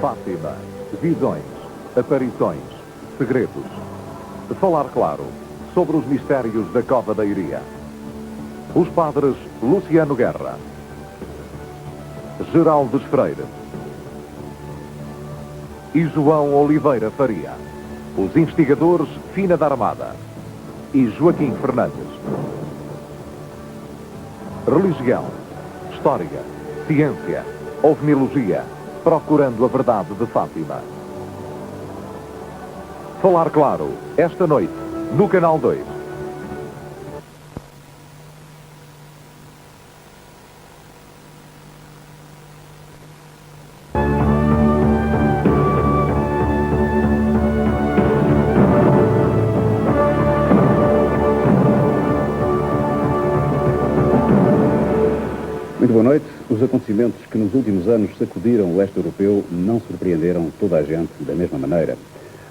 Fátima, visões, aparições, segredos. Falar claro sobre os mistérios da Cova da Iria. Os padres Luciano Guerra, Geraldes Freire e João Oliveira Faria. Os investigadores Fina da Armada e Joaquim Fernandes. Religião, história, ciência, ovniologia, procurando a verdade de Fátima. Falar claro, esta noite, no Canal 2. Muito boa noite. Os acontecimentos que nos últimos anos sacudiram o leste europeu não surpreenderam toda a gente da mesma maneira.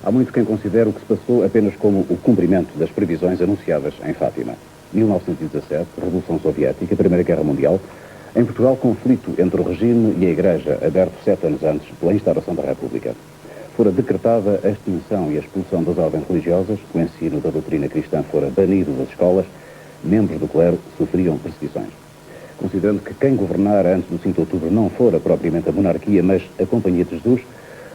Há muito quem considera o que se passou apenas como o cumprimento das previsões anunciadas em Fátima. 1917, Revolução Soviética, Primeira Guerra Mundial. Em Portugal, conflito entre o regime e a Igreja, aberto 7 anos antes pela instauração da República. Fora decretada a extinção e a expulsão das ordens religiosas, o ensino da doutrina cristã fora banido das escolas, membros do clero sofriam perseguições. Considerando que quem governara antes do 5 de outubro não fora propriamente a monarquia, mas a Companhia de Jesus,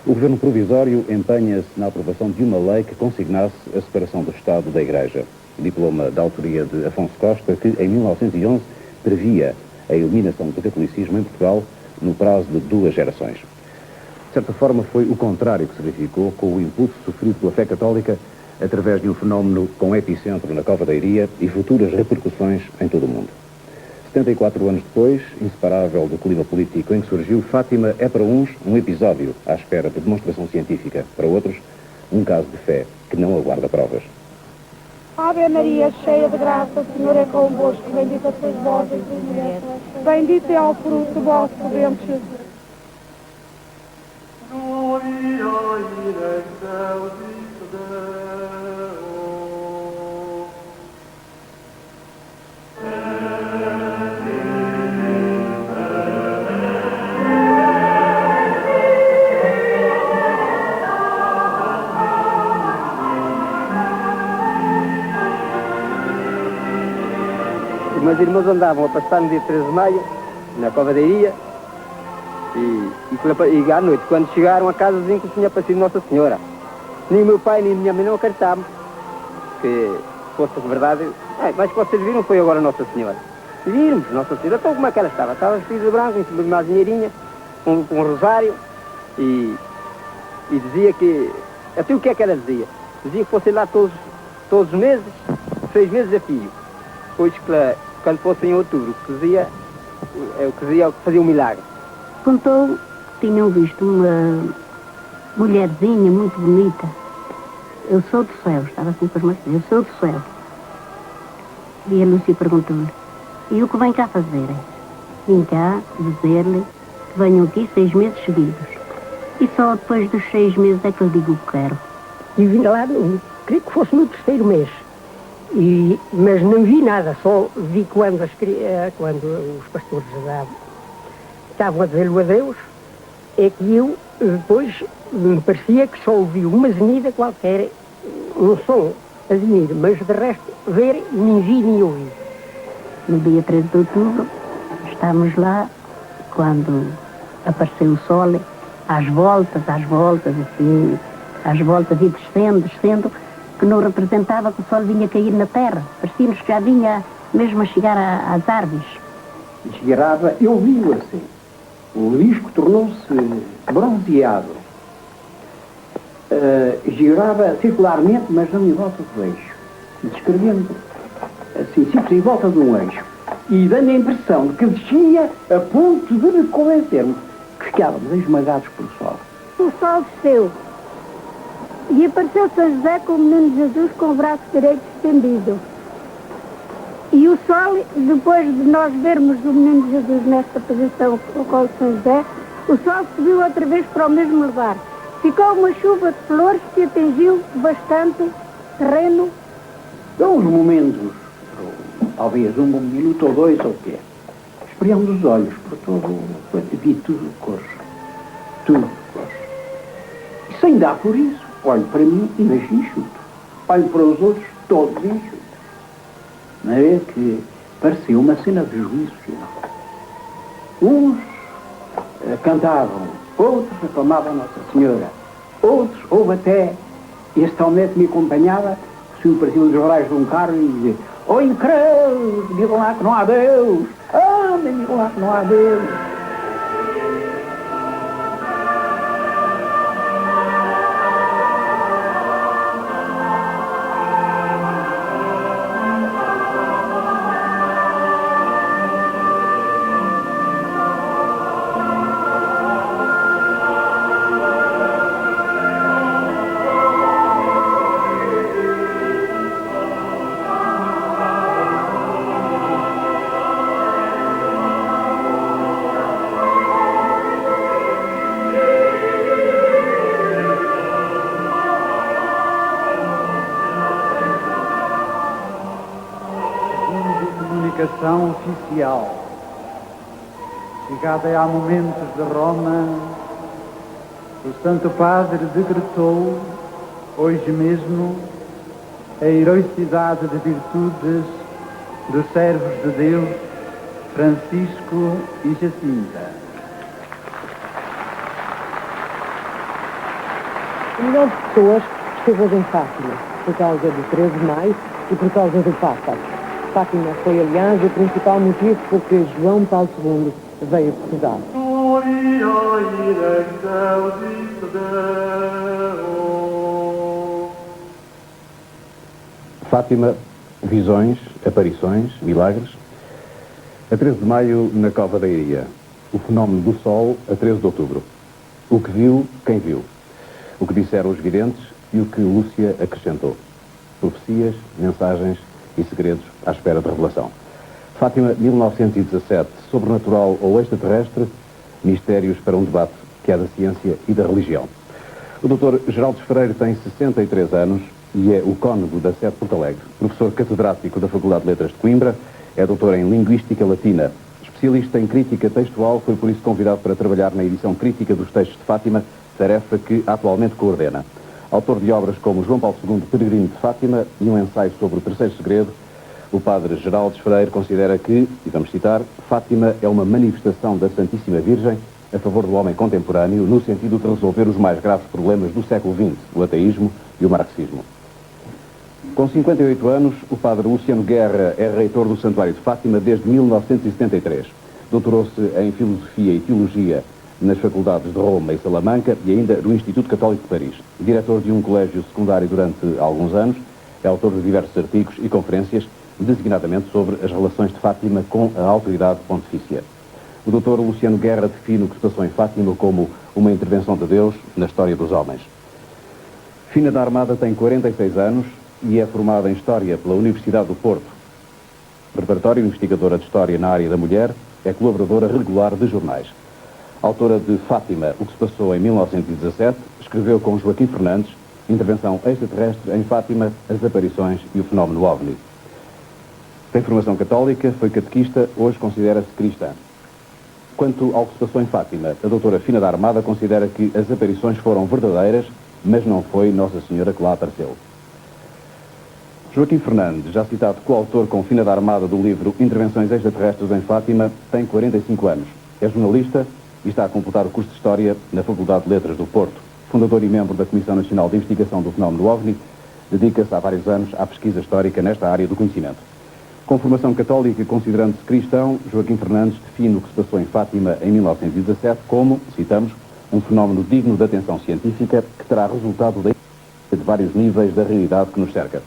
o governo provisório empenha-se na aprovação de uma lei que consignasse a separação do Estado da Igreja. Diploma da autoria de Afonso Costa, que em 1911 previa a eliminação do catolicismo em Portugal no prazo de 2 gerações. De certa forma, foi o contrário que se verificou com o impulso sofrido pela fé católica através de um fenómeno com epicentro na Cova da Iria e futuras repercussões em todo o mundo. 74 anos depois, inseparável do clima político em que surgiu, Fátima é para uns um episódio à espera de demonstração científica, para outros, um caso de fé que não aguarda provas. Ave Maria, cheia de graça, o Senhor é convosco, bendita sois vós entre as mulheres, bendito é o fruto do vosso ventre, Jesus. Gloria in excelsis Deo. Os meus irmãos andavam a passar no dia 13 de maio, na Cova da Iria, e à noite, quando chegaram a casa, diziam que tinha aparecido Nossa Senhora. Nem o meu pai, nem a minha mãe não acreditavam que fosse verdade. Mas que vocês viram foi agora Nossa Senhora. E vimos Nossa Senhora, então como é que ela estava? Estava vestida de branco, em cima de uma dinheirinha, com um rosário, e dizia que... Até o que é que ela dizia? Dizia que fossem lá todos os meses, 6 meses a fio. Depois, quando fosse em outubro, que dizia que fazia um milagre. Contou que tinham visto uma mulherzinha muito bonita. Eu sou do céu, estava assim com as mãos, eu sou do céu. E a Lúcia perguntou-lhe, e o que vem cá fazer? Vim cá dizer-lhe que venham aqui 6 meses seguidos. E só depois dos 6 meses é que eu digo o que quero. E vim lá, creio que fosse no 3º mês. Mas não vi nada, só vi quando os pastores estavam a dizer-lhe adeus, é que eu depois me parecia que só ouvi uma zenida qualquer, um som a zenir, mas de resto ver nem vi nem ouvi. No dia 13 de outubro estávamos lá quando apareceu o sol, às voltas, assim, às voltas e descendo, que não representava que o sol vinha cair na terra. Parecia-nos que já vinha mesmo a chegar às árvores. Esgueirava, eu vi-o assim. O disco tornou-se bronzeado. Girava circularmente, mas não em volta do eixo. Descrevendo assim, simples em volta de um eixo. E dando a impressão de que descia a ponto de me convencermos que ficávamos esmagados pelo sol. O sol desceu. E apareceu São José com o menino Jesus com o braço direito estendido. E o sol, depois de nós vermos o menino Jesus nesta posição com o São José, o sol subiu outra vez para o mesmo lugar. Ficou uma chuva de flores que atingiu bastante terreno. São os momentos, talvez 1 minuto ou 2 ou o quê? Esfriamos os olhos por todo, vi tudo de cores. Tudo de cores. sem dar por isso, olho para mim e vejo enxuto. Olho para os outros, todos enxutos. Não é que parecia uma cena de juízo final. Uns cantavam, outros aclamavam Nossa Senhora, outros, houve até, este homem me acompanhava, subiu para cima dos varais de um carro e dizia: "Oh, incrédulos, digam lá que não há Deus! Andem, digam lá que não há Deus!" Comunicação oficial. Chegada há momentos de Roma, o Santo Padre decretou, hoje mesmo, a heroicidade de virtudes dos servos de Deus, Francisco e Jacinta. 1 milhão de pessoas esteve hoje em Fátima, por causa do 13 de maio e por causa do Papa. Fátima foi, aliás, o principal motivo por que João Paulo II veio a Portugal. Gloria in excelsis Deo. Fátima, visões, aparições, milagres. A 13 de maio, na Cova da Iria. O fenómeno do Sol, a 13 de outubro. O que viu, quem viu. O que disseram os videntes e o que Lúcia acrescentou. Profecias, mensagens e segredos à espera de revelação. Fátima, 1917, sobrenatural ou extraterrestre, mistérios para um debate que é da ciência e da religião. O Dr. Geraldo Freire tem 63 anos e é o cônego da sede de Porto Alegre, professor catedrático da Faculdade de Letras de Coimbra, é doutor em Linguística Latina, especialista em crítica textual, foi por isso convidado para trabalhar na edição crítica dos textos de Fátima, tarefa que atualmente coordena. Autor de obras como João Paulo II, Peregrino de Fátima e um ensaio sobre o terceiro segredo, o padre Geraldo Freire considera que, e vamos citar, Fátima é uma manifestação da Santíssima Virgem a favor do homem contemporâneo no sentido de resolver os mais graves problemas do século XX, o ateísmo e o marxismo. Com 58 anos, o padre Luciano Guerra é reitor do Santuário de Fátima desde 1973. Doutorou-se em Filosofia e Teologia nas faculdades de Roma e Salamanca e ainda no Instituto Católico de Paris. Diretor de um colégio secundário durante alguns anos, é autor de diversos artigos e conferências, designadamente sobre as relações de Fátima com a autoridade pontifícia. O Dr. Luciano Guerra define o que se passou em Fátima como uma intervenção de Deus na história dos homens. Fina da Armada tem 46 anos e é formada em História pela Universidade do Porto. Preparatória investigadora de História na área da mulher, é colaboradora regular de jornais. Autora de Fátima, o que se passou em 1917, escreveu com Joaquim Fernandes Intervenção extraterrestre em Fátima, as aparições e o fenómeno OVNI. Tem formação católica, foi catequista, hoje considera-se cristã. Quanto ao que se passou em Fátima, a doutora Fina da Armada considera que as aparições foram verdadeiras, mas não foi Nossa Senhora que lá apareceu. Joaquim Fernandes, já citado coautor com Fina da Armada do livro Intervenções extraterrestres em Fátima, tem 45 anos. É jornalista e está a completar o curso de História na Faculdade de Letras do Porto. Fundador e membro da Comissão Nacional de Investigação do Fenómeno OVNI, dedica-se há vários anos à pesquisa histórica nesta área do conhecimento. Com formação católica e considerando-se cristão, Joaquim Fernandes define o que se passou em Fátima em 1917 como, citamos, um fenómeno digno de atenção científica que terá resultado de vários níveis da realidade que nos cerca.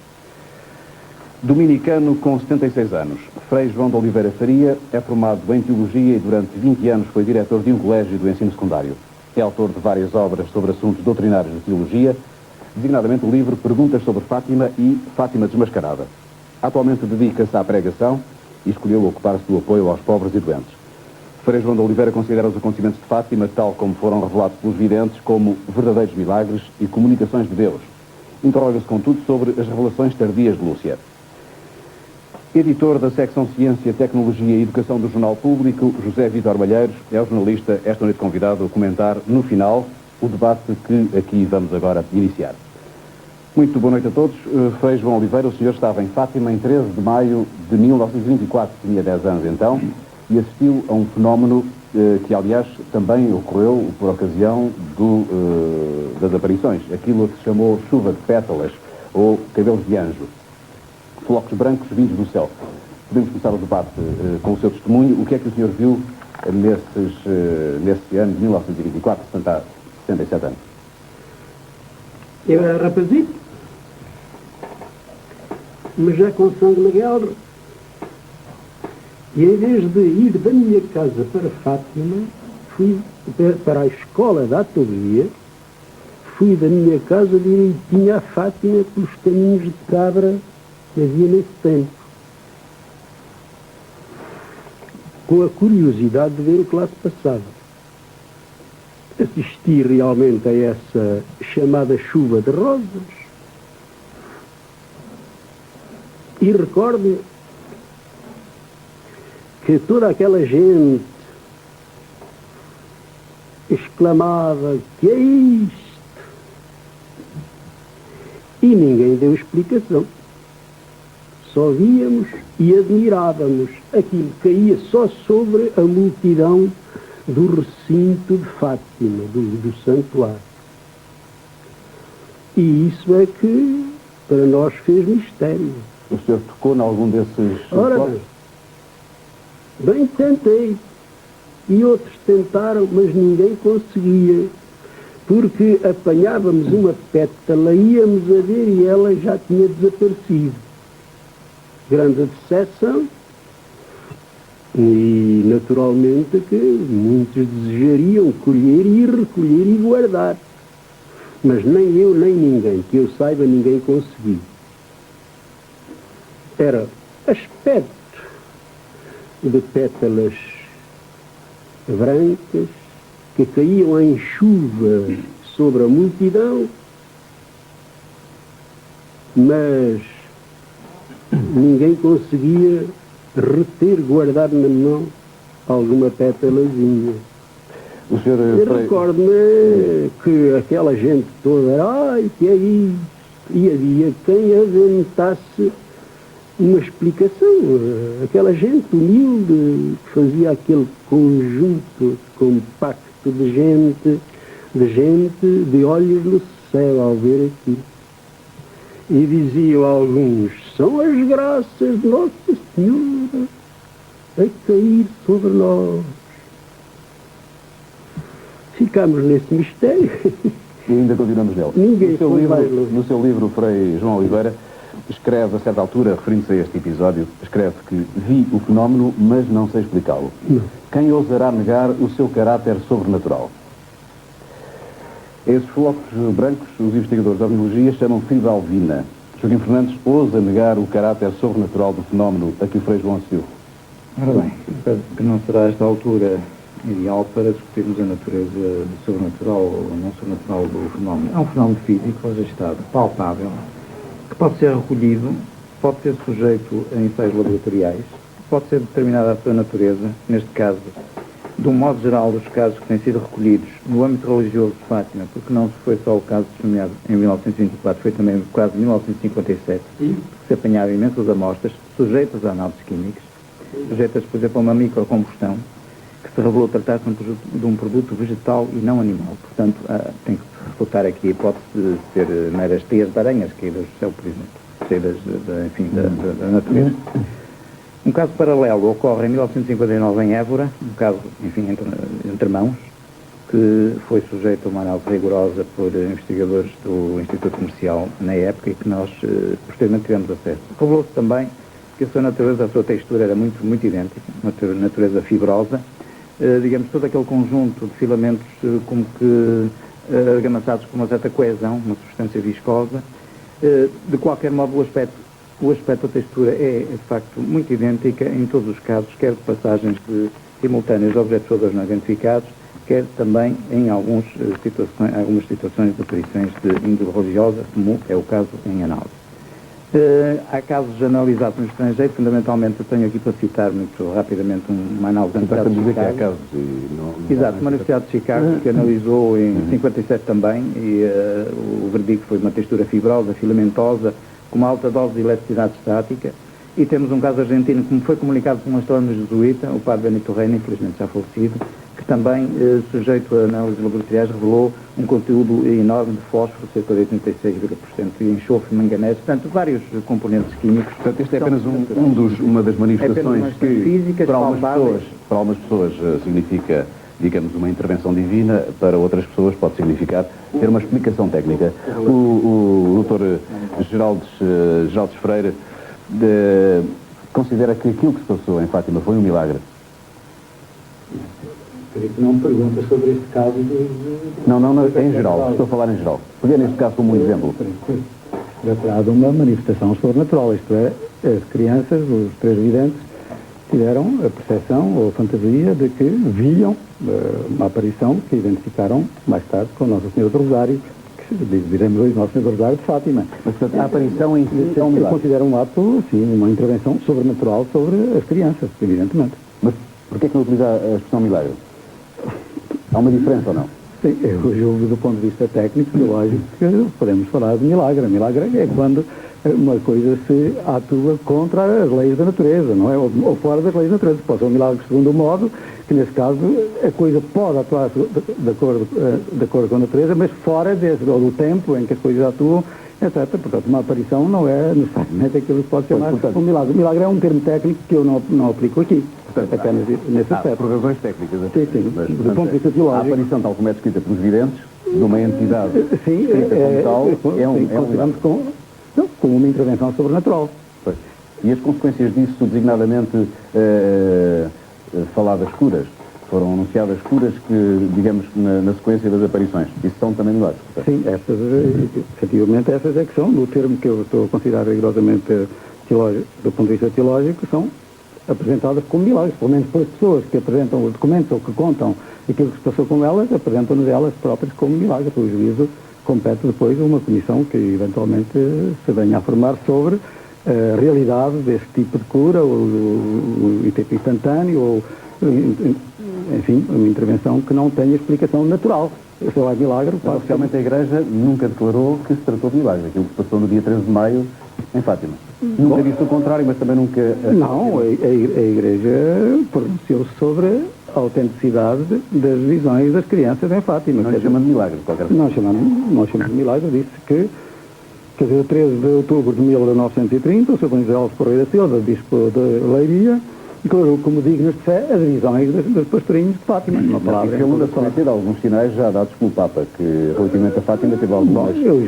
Dominicano com 76 anos, Frei João de Oliveira Faria é formado em Teologia e durante 20 anos foi diretor de um colégio do ensino secundário. É autor de várias obras sobre assuntos doutrinários de teologia, designadamente o livro Perguntas sobre Fátima e Fátima Desmascarada. Atualmente dedica-se à pregação e escolheu ocupar-se do apoio aos pobres e doentes. Frei João de Oliveira considera os acontecimentos de Fátima, tal como foram revelados pelos videntes, como verdadeiros milagres e comunicações de Deus. Interroga-se, contudo, sobre as revelações tardias de Lúcia. Editor da secção Ciência, Tecnologia e Educação do Jornal Público, José Vítor Malheiros é o jornalista esta noite convidado a comentar, no final, o debate que aqui vamos agora iniciar. Muito boa noite a todos. Frei João Oliveira, o senhor estava em Fátima em 13 de maio de 1924, tinha 10 anos então, e assistiu a um fenómeno que, aliás, também ocorreu por ocasião das aparições. Aquilo que se chamou chuva de pétalas, ou cabelos de anjo, flocos brancos vindos do céu. Podemos começar o debate com o seu testemunho. O que é que o senhor viu nesse ano de 1924, portanto há 67 anos? Eu era rapazito, mas já com sangue na guerra. E em vez de ir da minha casa para Fátima, fui para a escola da ateliê, fui da minha casa direitinho a Fátima pelos caminhos de cabra que havia nesse tempo, com a curiosidade de ver o que lá se passava. Assisti realmente a essa chamada chuva de rosas e recordo que toda aquela gente exclamava: que é isto? E ninguém deu explicação. Só víamos e admirávamos aquilo que caía só sobre a multidão do recinto de Fátima, do santuário. E isso é que para nós fez mistério. O senhor tocou em algum desses Ora bem, tentei. E outros tentaram, mas ninguém conseguia. Porque apanhávamos uma pétala, íamos a ver e ela já tinha desaparecido. Grande decepção. E, naturalmente, que muitos desejariam colher e recolher e guardar. Mas nem eu, nem ninguém, que eu saiba, ninguém conseguiu. Era aspecto de pétalas brancas que caíam em chuva sobre a multidão, mas ninguém conseguia reter, guardar na mão alguma pétalazinha. Eu recordo-me que aquela gente toda era: ai, que é isso? E havia quem aventasse uma explicação. Aquela gente humilde que fazia aquele conjunto compacto de gente, de olhos no céu ao ver aquilo. E diziam alguns: são as graças de Nossa Senhora a cair sobre nós. Ficámos nesse mistério. E ainda continuamos nele. Ninguém no seu livro, Frei João Oliveira, escreve, a certa altura, referindo-se a este episódio, escreve que vi o fenómeno, mas não sei explicá-lo. Quem ousará negar o seu caráter sobrenatural? Esses flocos brancos, os investigadores da biologia chamam fibra-alvina. Joaquim Fernandes ousa negar o caráter sobrenatural do fenómeno a que o Frei João assistiu. Ora bem, penso que não será esta altura ideal para discutirmos a natureza sobrenatural ou não sobrenatural do fenómeno. É um fenómeno físico, registado, palpável, que pode ser recolhido, pode ser sujeito a ensaios laboratoriais, pode ser determinada a sua natureza, neste caso, de um modo geral, dos casos que têm sido recolhidos no âmbito religioso de Fátima, porque não foi só o caso testemunhado em 1924, foi também o caso de 1957, que se apanharam imensas amostras sujeitas a análises químicas, sujeitas, por exemplo, a uma microcombustão, que se revelou tratar-se de um produto vegetal e não animal. Portanto, tem que refutar aqui a hipótese de ser meras teias de aranhas caídas do céu, por exemplo, saídas, da natureza. Um caso paralelo ocorre em 1959 em Évora, um caso, enfim, entre mãos, que foi sujeito a uma análise rigorosa por investigadores do Instituto Comercial na época e que nós posteriormente tivemos acesso. Revelou-se também que a sua natureza, a sua textura era muito, muito idêntica, uma natureza fibrosa, digamos, todo aquele conjunto de filamentos como que argamassados com uma certa coesão, uma substância viscosa. De qualquer modo, o aspecto da textura é, de facto, muito idêntica em todos os casos, quer de passagens simultâneas de objetos voadores não identificados, quer também em algumas situações de aparições de índole religiosa, como é o caso em análise. Há casos analisados no estrangeiro, fundamentalmente eu tenho aqui para citar muito rapidamente uma análise da Universidade de Chicago. Casos e não Exato, uma Universidade de Chicago que analisou em 57 também, e o verdicto foi uma textura fibrosa, filamentosa, com uma alta dose de eletricidade estática. E temos um caso argentino, como foi comunicado por um astrónomo jesuíta, o padre Benito Reina, infelizmente já falecido, que também, sujeito a análises laboratoriais, revelou um conteúdo enorme de fósforo, cerca de 86%, e enxofre, manganese, portanto, vários componentes químicos. Portanto, isto é apenas uma das manifestações que, para algumas pessoas significa, digamos, uma intervenção divina, para outras pessoas pode significar ter uma explicação técnica. O Dr. Geraldes Freire considera que aquilo que se passou em Fátima foi um milagre? Creio que não me pergunta sobre este caso Não, em geral, estou a falar em geral. Peguei neste caso como um exemplo. Tratado uma manifestação sobrenatural, isto é, as crianças, os três videntes, tiveram a percepção ou a fantasia de que viam uma aparição que identificaram mais tarde com Nossa Senhora do Rosário, que diremos hoje Nossa Senhora do Rosário de Fátima. Mas, portanto, a aparição em si é um milagre. Eu considero um ato, sim, uma intervenção sobrenatural sobre as crianças, evidentemente. Mas porquê que não utiliza a expressão milagre? Há uma diferença ou não? Sim, eu julgo do ponto de vista técnico, lógico, que podemos falar de milagre. Milagre é quando uma coisa se atua contra as leis da natureza, não é? Ou fora das leis da natureza. Pode ser um milagre segundo o modo, que nesse caso a coisa pode atuar de acordo com a natureza, mas fora do tempo em que as coisas atuam, etc. Portanto, uma aparição não é necessariamente aquilo que pode chamar um milagre. O milagre é um termo técnico que eu não aplico aqui. Portanto, apenas nesse aspecto. Por razões técnicas. Sim. Mas, do ponto de vista teológico. A aparição, tal como é descrita pelos videntes, de uma entidade escrita como tal, como uma intervenção sobrenatural. Pois. E as consequências disso, designadamente faladas curas, foram anunciadas curas que, digamos, na sequência das aparições. Isso são também milagres. Sim, efetivamente essas é que são, no termo que eu estou a considerar rigorosamente teológico, do ponto de vista teológico, são apresentadas como milagres, pelo menos pelas pessoas que apresentam os documentos ou que contam aquilo que se passou com elas, apresentam-nos elas próprias como milagres. O juízo compete depois a uma comissão que eventualmente se venha a formar sobre a realidade desse tipo de cura, ou o efeito instantâneo, ou, enfim, uma intervenção que não tenha explicação natural. Se é milagre, oficialmente a Igreja nunca declarou que se tratou de milagre, aquilo que se passou no dia 13 de maio em Fátima. Nunca disse o contrário, mas também nunca... Não, a Igreja pronunciou-se sobre a autenticidade das visões das crianças em Fátima. Não chamando de milagre, de qualquer forma. Não chamando de milagre, disse que, quer dizer, 13 de outubro de 1930, o Sr. José Alves Correia da Silva, bispo de Leiria, declarou como dignas de fé as visões dos pastorinhos de Fátima. Uma palavra. Pelo da sequência de alguns sinais já dados pelo Papa, que relativamente a Fátima teve algumas atitudes. Eu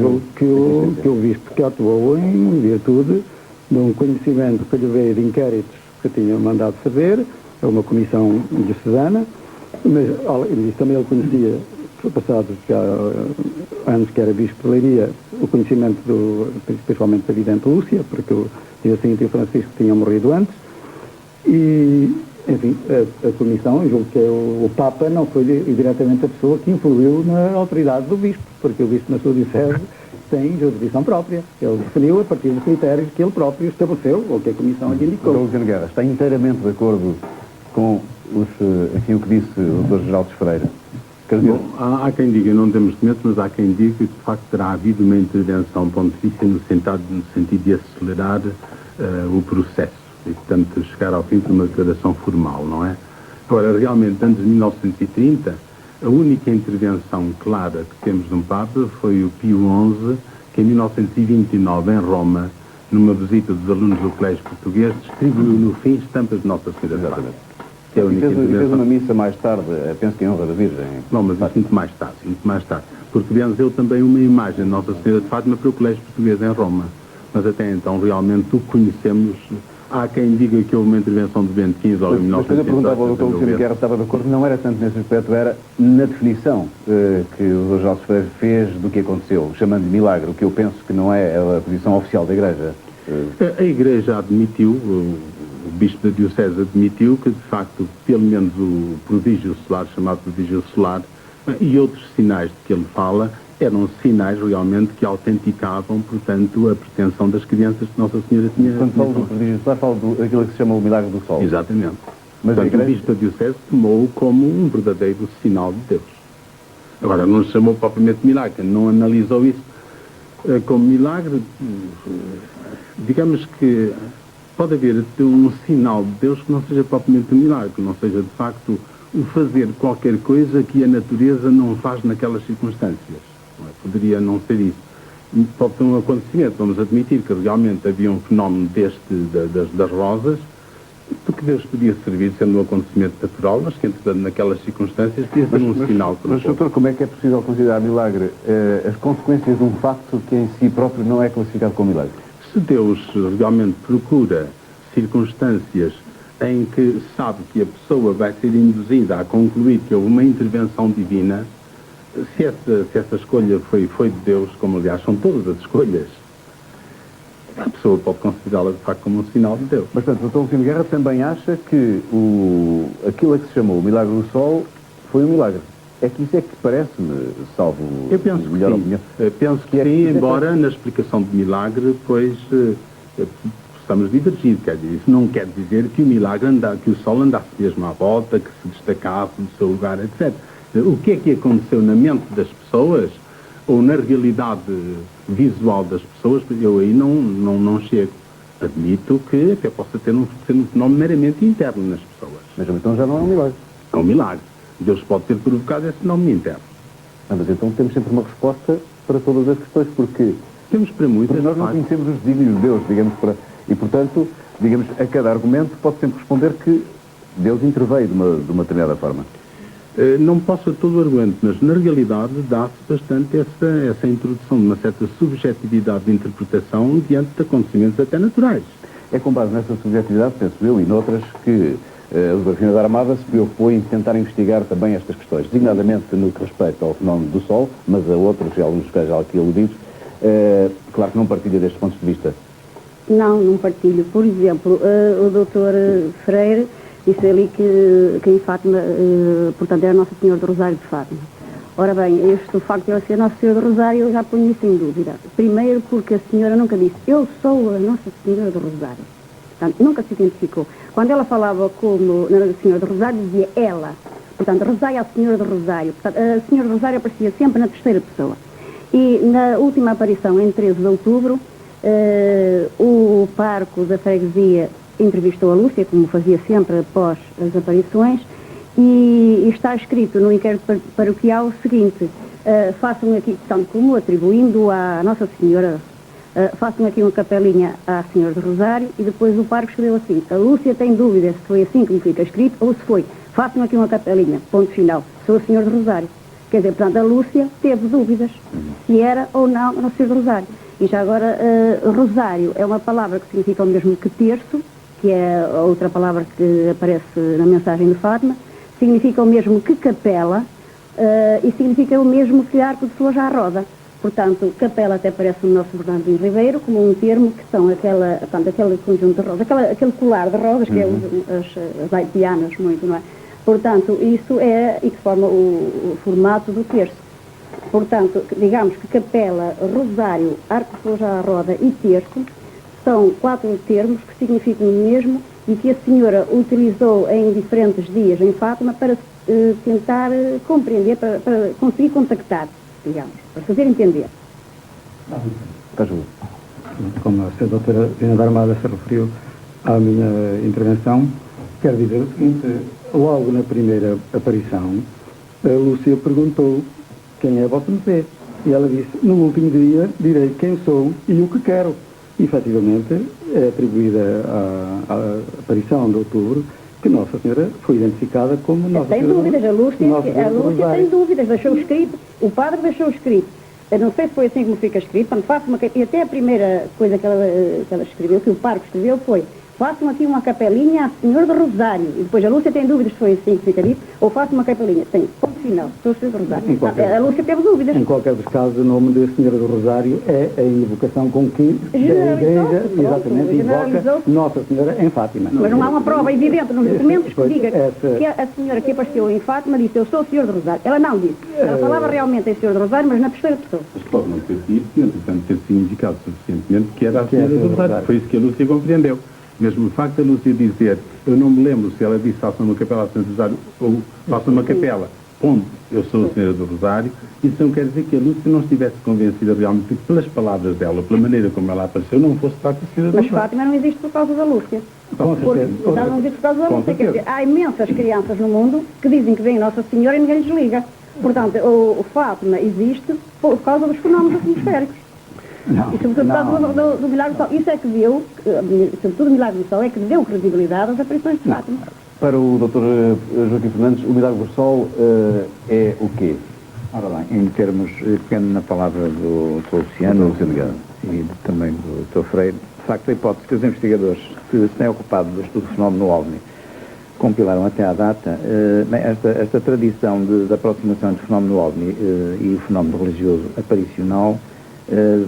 julgo que o bispo que atuou em virtude de um conhecimento que lhe veio de inquéritos que tinha mandado fazer, a uma comissão diocesana, mas além disso também ele conhecia, passados já anos que era bispo de Leiria, o conhecimento principalmente da vidente Lúcia, porque o Jacinto e o Francisco tinham morrido antes. E, enfim, a comissão, eu julgo que o Papa não foi diretamente a pessoa que influiu na autoridade do bispo, porque o bispo na sua diocese tem jurisdição própria. Ele definiu a partir dos critérios que ele próprio estabeleceu, ou que a comissão lhe indicou. Dr. Luciano Guerra, está inteiramente de acordo com o que disse o Dr. Geraldes Freire? Bom, há quem diga, não temos documentos, mas há quem diga que de facto terá havido uma intervenção pontifícia no sentido de acelerar o processo e, portanto, chegar ao fim de uma declaração formal, não é? Agora, realmente, antes de 1930, a única intervenção clara que temos de um Papa foi o Pio XI, que em 1929, em Roma, numa visita dos alunos do Colégio Português, distribuiu no fim estampas de Nossa Senhora de Fátima. Que é a única intervenção. Fez uma missa mais tarde, penso que em honra da Virgem. Não, mas isso muito mais tarde, porque benzeu também uma imagem de Nossa Senhora de Fátima para o Colégio Português em Roma. Mas até então, realmente, o conhecemos. Há quem diga que houve uma intervenção de Bento XV ou em 1900. Mas quando eu perguntava ao Dr. Luciano Guerra estava de acordo, não era tanto nesse aspecto, era na definição que o Dr. Geraldes Freire fez do que aconteceu, chamando de milagre, o que eu penso que não é a posição oficial da Igreja. A Igreja admitiu, o Bispo da Diocese admitiu que, de facto, pelo menos o prodígio solar, chamado prodígio solar, e outros sinais de que ele fala, eram sinais realmente que autenticavam, portanto, a pretensão das crianças que Nossa Senhora tinha. Quando falo do prodígio solar, falo daquilo que se chama o milagre do sol. Exatamente. Mas portanto, o Bispo da Diocese tomou-o como um verdadeiro sinal de Deus. Agora, não se chamou propriamente milagre, não analisou isso como milagre. Digamos que pode haver um sinal de Deus que não seja propriamente um milagre, que não seja, de facto, o fazer qualquer coisa que a natureza não faz naquelas circunstâncias. Não é? Poderia não ser isso. Pode ser um acontecimento. Vamos admitir que realmente havia um fenómeno das rosas, porque Deus podia servir sendo um acontecimento natural, mas que, entretanto, naquelas circunstâncias, podia ser um sinal para o Mas, doutor, como é que é possível considerar milagre as consequências de um facto que em si próprio não é classificado como milagre? Se Deus realmente procura circunstâncias em que sabe que a pessoa vai ser induzida a concluir que houve uma intervenção divina, se essa escolha foi de Deus, como aliás são todas as escolhas, a pessoa pode considerá-la de facto como um sinal de Deus. Mas, portanto, o Dr. Luciano Guerra também acha que aquilo a que se chamou o milagre do sol foi um milagre. É que isso é que parece-me, salvo eu penso melhor que opinião. Eu penso que sim, embora na explicação de milagre, pois possamos divergir. Quer dizer, isso não quer dizer que o milagre que o sol andasse mesmo à volta, que se destacasse do seu lugar, etc. O que é que aconteceu na mente das pessoas, ou na realidade visual das pessoas, eu aí não chego. Admito que até possa ser um fenómeno meramente interno nas pessoas. Mas então já não é um milagre. É um milagre. Deus pode ter provocado esse fenómeno interno. Mas então temos sempre uma resposta para todas as questões, porque temos para muitas. Porque nós não conhecemos os desígnios de Deus, digamos, e portanto, digamos, a cada argumento pode sempre responder que Deus interveio de uma determinada forma. Não posso a todo o argumento, mas na realidade dá-se bastante essa introdução de uma certa subjetividade de interpretação diante de acontecimentos até naturais. É com base nessa subjetividade, penso eu, e noutras, que o Dr. Refinado da Armada se preocupou em tentar investigar também estas questões, designadamente no que respeita ao fenómeno do Sol, mas a outros, e alguns casos já aqui aludidos, claro que não partilha destes pontos de vista. Não partilho. Por exemplo, o Dr. Freire disse ali que em Fátima, portanto, era Nossa Senhora do Rosário de Fátima. Ora bem, este facto de ela ser Nossa Senhora do Rosário, eu já ponho isso em dúvida. Primeiro porque a senhora nunca disse, eu sou a Nossa Senhora do Rosário. Portanto, nunca se identificou. Quando ela falava como Nossa Senhora do Rosário, dizia ela. Portanto, Rosário é a Senhora do Rosário. Portanto, a Senhora do Rosário aparecia sempre na terceira pessoa. E na última aparição, em 13 de outubro, o parco da freguesia entrevistou a Lúcia, como fazia sempre após as aparições, e está escrito no inquérito paroquial o seguinte, façam aqui, portanto, como atribuindo à Nossa Senhora, façam aqui uma capelinha à Senhora do Rosário, e depois o parco escreveu assim, a Lúcia tem dúvidas se foi assim como fica escrito, ou se foi, façam aqui uma capelinha, ponto final, sou a Senhora do Rosário. Quer dizer, portanto, a Lúcia teve dúvidas se era ou não a Nossa Senhora do Rosário. E já agora, rosário é uma palavra que significa o mesmo que terço, que é a outra palavra que aparece na mensagem de Fátima, significa o mesmo que capela e significa o mesmo que arco de flores à roda. Portanto, capela até parece no nosso Bernardino Ribeiro como um termo que são aquele conjunto de rosas, aquele colar de rosas que é as haitianas muito, não é? Portanto, isso é e que forma o formato do terço. Portanto, digamos que capela, rosário, arco de flores à roda e terço são 4 termos que significam o mesmo e que a senhora utilizou em diferentes dias em Fátima para tentar compreender, para conseguir contactar, digamos, para fazer entender. Como a Sra. Doutora Dina da Armada se referiu à minha intervenção, quero dizer o seguinte, logo na primeira aparição, a Lúcia perguntou quem é a vossa Mercê. E ela disse, no último dia direi quem sou e o que quero. E, efetivamente, é atribuída à aparição de outubro que Nossa Senhora foi identificada como Nossa Senhora. Tem dúvidas, a Lúcia tem dúvidas, deixou escrito, o padre deixou escrito. Eu não sei se foi assim como fica escrito, e até a primeira coisa que ela escreveu, que o parco escreveu, foi façam aqui uma capelinha à Senhora do Rosário. E depois a Lúcia tem dúvidas se foi assim que fica dito, ou faço uma capelinha. Tem, ponto final, Sou Senhora do Rosário. A Lúcia teve dúvidas. Em qualquer dos casos, o nome de Senhora do Rosário é a invocação com que a Igreja, exatamente, invoca Nossa Senhora em Fátima. Mas não há uma prova evidente nos documentos que diga que a senhora que apareceu em Fátima disse, eu sou o Senhor do Rosário. Ela não disse. Ela falava realmente em Senhor do Rosário, mas na terceira pessoa. Mas pode não ter sido, entretanto, ter significado suficientemente que era a Senhora do Rosário. Foi isso que a Lúcia compreendeu. Mesmo o facto da Lúcia dizer, eu não me lembro se ela disse faça uma capela à Senhora do Rosário ou faça uma capela, ponto, eu sou a Senhora do Rosário, isso não quer dizer que a Lúcia não estivesse convencida realmente que pelas palavras dela, pela maneira como ela apareceu, não fosse de facto a Senhora do Mas Rosário. Fátima não existe por causa da Lúcia. Com certeza. Não existe por causa da Lúcia. Quer dizer, há imensas crianças no mundo que dizem que vem Nossa Senhora e ninguém lhes liga. Portanto, o Fátima existe por causa dos fenómenos atmosféricos. Não, e sobretudo por causa do Milagre do Sol. Isso é que deu, sobretudo o Milagre do Sol, é que deu credibilidade às aparições de Fátima. Para o Dr. Joaquim Fernandes, o Milagre do Sol é o quê? Ora bem, em termos, pegando na palavra do Dr. Luciano e também do Dr. Freire, de facto a hipótese que os investigadores que se têm ocupado do estudo do fenómeno OVNI compilaram até à data, bem, esta tradição da aproximação entre o fenómeno OVNI e o fenómeno religioso aparicional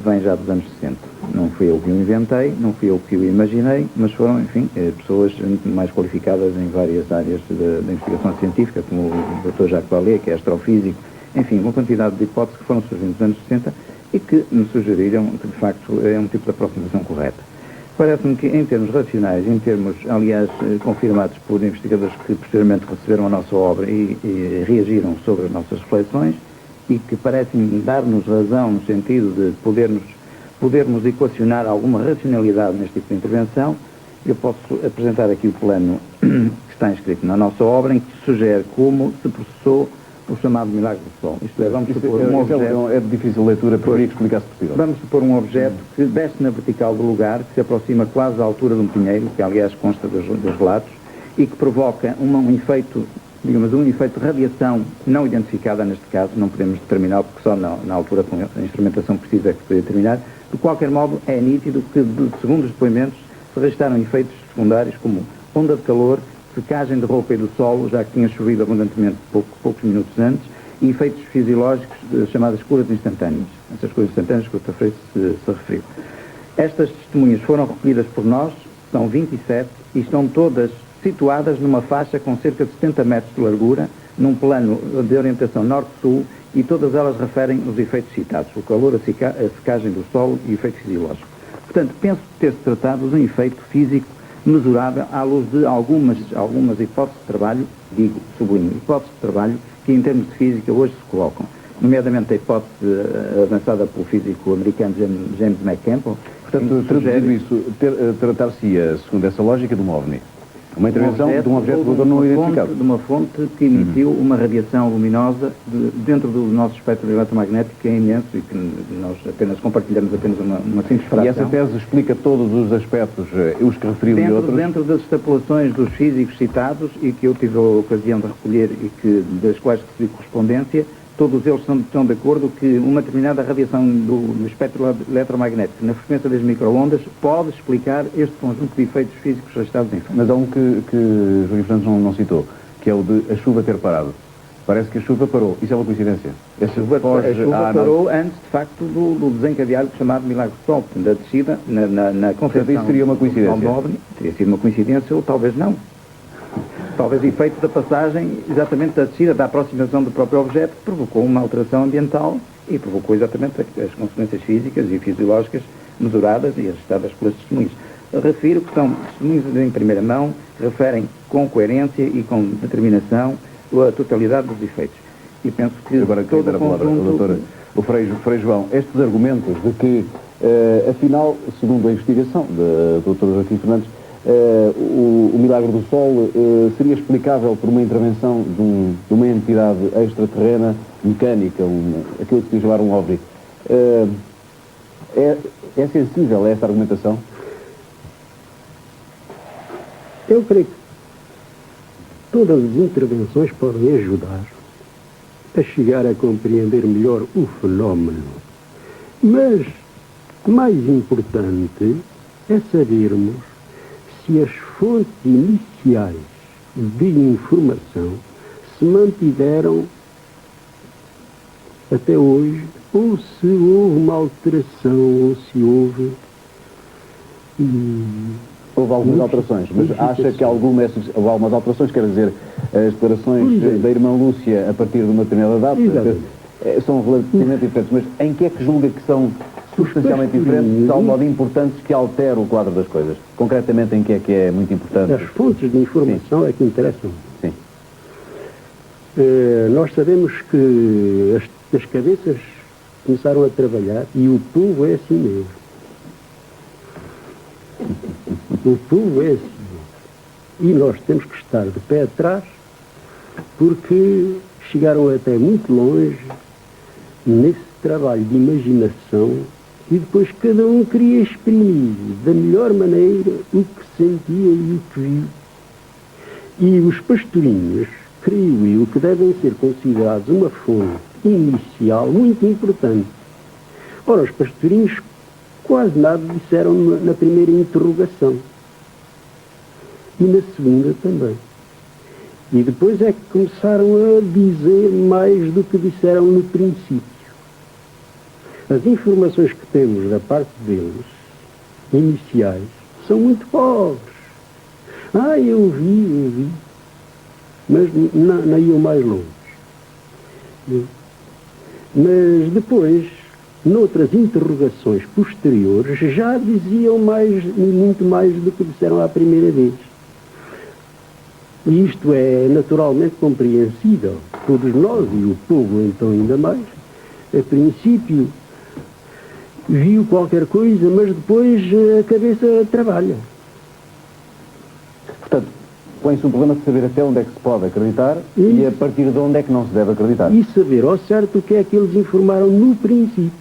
vem já dos anos 60. Não fui eu que o inventei, não fui eu que o imaginei, mas foram, enfim, pessoas mais qualificadas em várias áreas da investigação científica, como o Dr. Jacques Vallée, que é astrofísico, enfim, uma quantidade de hipóteses que foram surgindo nos anos 60 e que me sugeriram que, de facto, é um tipo de aproximação correta. Parece-me que, em termos racionais, em termos, aliás, confirmados por investigadores que posteriormente receberam a nossa obra e reagiram sobre as nossas reflexões, e que parecem dar-nos razão no sentido de podermos equacionar alguma racionalidade neste tipo de intervenção, eu posso apresentar aqui o plano que está inscrito na nossa obra, em que sugere como se processou o chamado Milagre do Sol. Isto é, vamos supor um objeto... É de difícil leitura, preferia que explicasse possível. Vamos supor um objeto que desce na vertical do lugar, que se aproxima quase à altura de um pinheiro, que aliás consta dos relatos, e que provoca um efeito, digamos, um efeito de radiação não identificada neste caso, não podemos determinar, porque só na altura com a instrumentação precisa é que se poderia determinar. De qualquer modo, é nítido que, segundo os depoimentos, se registaram efeitos secundários como onda de calor, secagem de roupa e do solo, já que tinha chovido abundantemente poucos minutos antes, e efeitos fisiológicos chamadas curas instantâneas. Essas curas instantâneas que o Dr. Freire se referiu. Estas testemunhas foram recolhidas por nós, são 27, e estão todas situadas numa faixa com cerca de 70 metros de largura, num plano de orientação norte-sul, e todas elas referem os efeitos citados, o calor, a secagem do solo e o efeito fisiológico. Portanto, penso ter-se tratado de um efeito físico mesurável à luz de algumas hipóteses de trabalho, sublinho, hipóteses de trabalho que em termos de física hoje se colocam, nomeadamente a hipótese avançada pelo físico americano James McCampbell. Portanto, traduzindo isso, tratar-se-ia, segundo essa lógica, de um OVNI. Uma intervenção de um objeto voador não identificado. De uma fonte que emitiu uma radiação luminosa dentro do nosso espectro eletromagnético, que é imenso e que nós apenas compartilhamos uma simples fração. E essa tese explica todos os aspectos, os que referiu e outros? Dentro das extrapolações dos físicos citados e que eu tive a ocasião de recolher e das quais recebi correspondência, todos eles estão de acordo que uma determinada radiação do espectro eletromagnético na frequência das microondas pode explicar este conjunto de efeitos físicos registrados em frente. Mas há um que Joaquim Fernandes não citou, que é o de a chuva ter parado. Parece que a chuva parou. Isso é uma coincidência? A chuva parou antes, de facto, do desencadeado chamado Milagre do Sol, da descida na concepção. Isso seria uma coincidência? Teria sido uma coincidência ou talvez não. Talvez efeito da passagem, exatamente da descida, da aproximação do próprio objeto, que provocou uma alteração ambiental e provocou exatamente as consequências físicas e fisiológicas mesuradas e registradas pelas testemunhas. Refiro que são testemunhas em primeira mão, que referem com coerência e com determinação a totalidade dos efeitos. E penso que agora todo dar a palavra ao doutor, o Frei João, estes argumentos de que, afinal, segundo a investigação do Dr. Joaquim Fernandes, o Milagre do Sol seria explicável por uma intervenção de uma entidade extraterrena, mecânica, aquilo que se chamar um OVNI. É sensível a esta argumentação? Eu creio que todas as intervenções podem ajudar a chegar a compreender melhor o fenómeno. Mas mais importante é sabermos se as fontes iniciais de informação se mantiveram até hoje, ou se houve uma alteração, ou se houve... Houve algumas alterações, mas acha que houve algumas alterações, quer dizer, as declarações da irmã Lúcia a partir de uma determinada data são relativamente diferentes, mas em que é que julga que são substancialmente diferentes, de tal modo importantes que alteram o quadro das coisas? Concretamente, em que é muito importante? As fontes de informação é que interessam. Sim. Nós sabemos que as cabeças começaram a trabalhar e o povo é assim mesmo. O povo é assim mesmo. E nós temos que estar de pé atrás porque chegaram até muito longe nesse trabalho de imaginação e depois cada um queria exprimir da melhor maneira o que sentia e o que viu. E os pastorinhos, creio eu, que devem ser considerados uma fonte inicial muito importante. Ora, os pastorinhos quase nada disseram na primeira interrogação. E na segunda também. E depois é que começaram a dizer mais do que disseram no princípio. As informações que temos da parte deles, iniciais, são muito pobres. Eu vi, mas não iam mais longe. Mas depois, noutras interrogações posteriores, já diziam muito mais do que disseram à primeira vez. E isto é naturalmente compreensível. Todos nós, e o povo então ainda mais, a princípio viu qualquer coisa, mas depois a cabeça trabalha. Portanto, põe-se um problema de saber até onde é que se pode acreditar e a partir de onde é que não se deve acreditar. E saber ao certo o que é que eles informaram no princípio.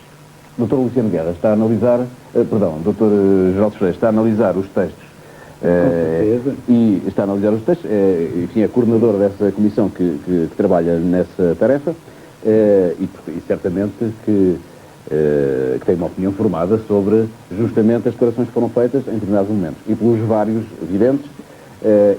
Dr. Luciano Guerra está a analisar, Dr. Geraldo Freire está a analisar os textos e está a analisar os textos, enfim, é coordenador dessa comissão que trabalha nessa tarefa e certamente que tem uma opinião formada sobre justamente as declarações que foram feitas em determinados momentos e pelos vários videntes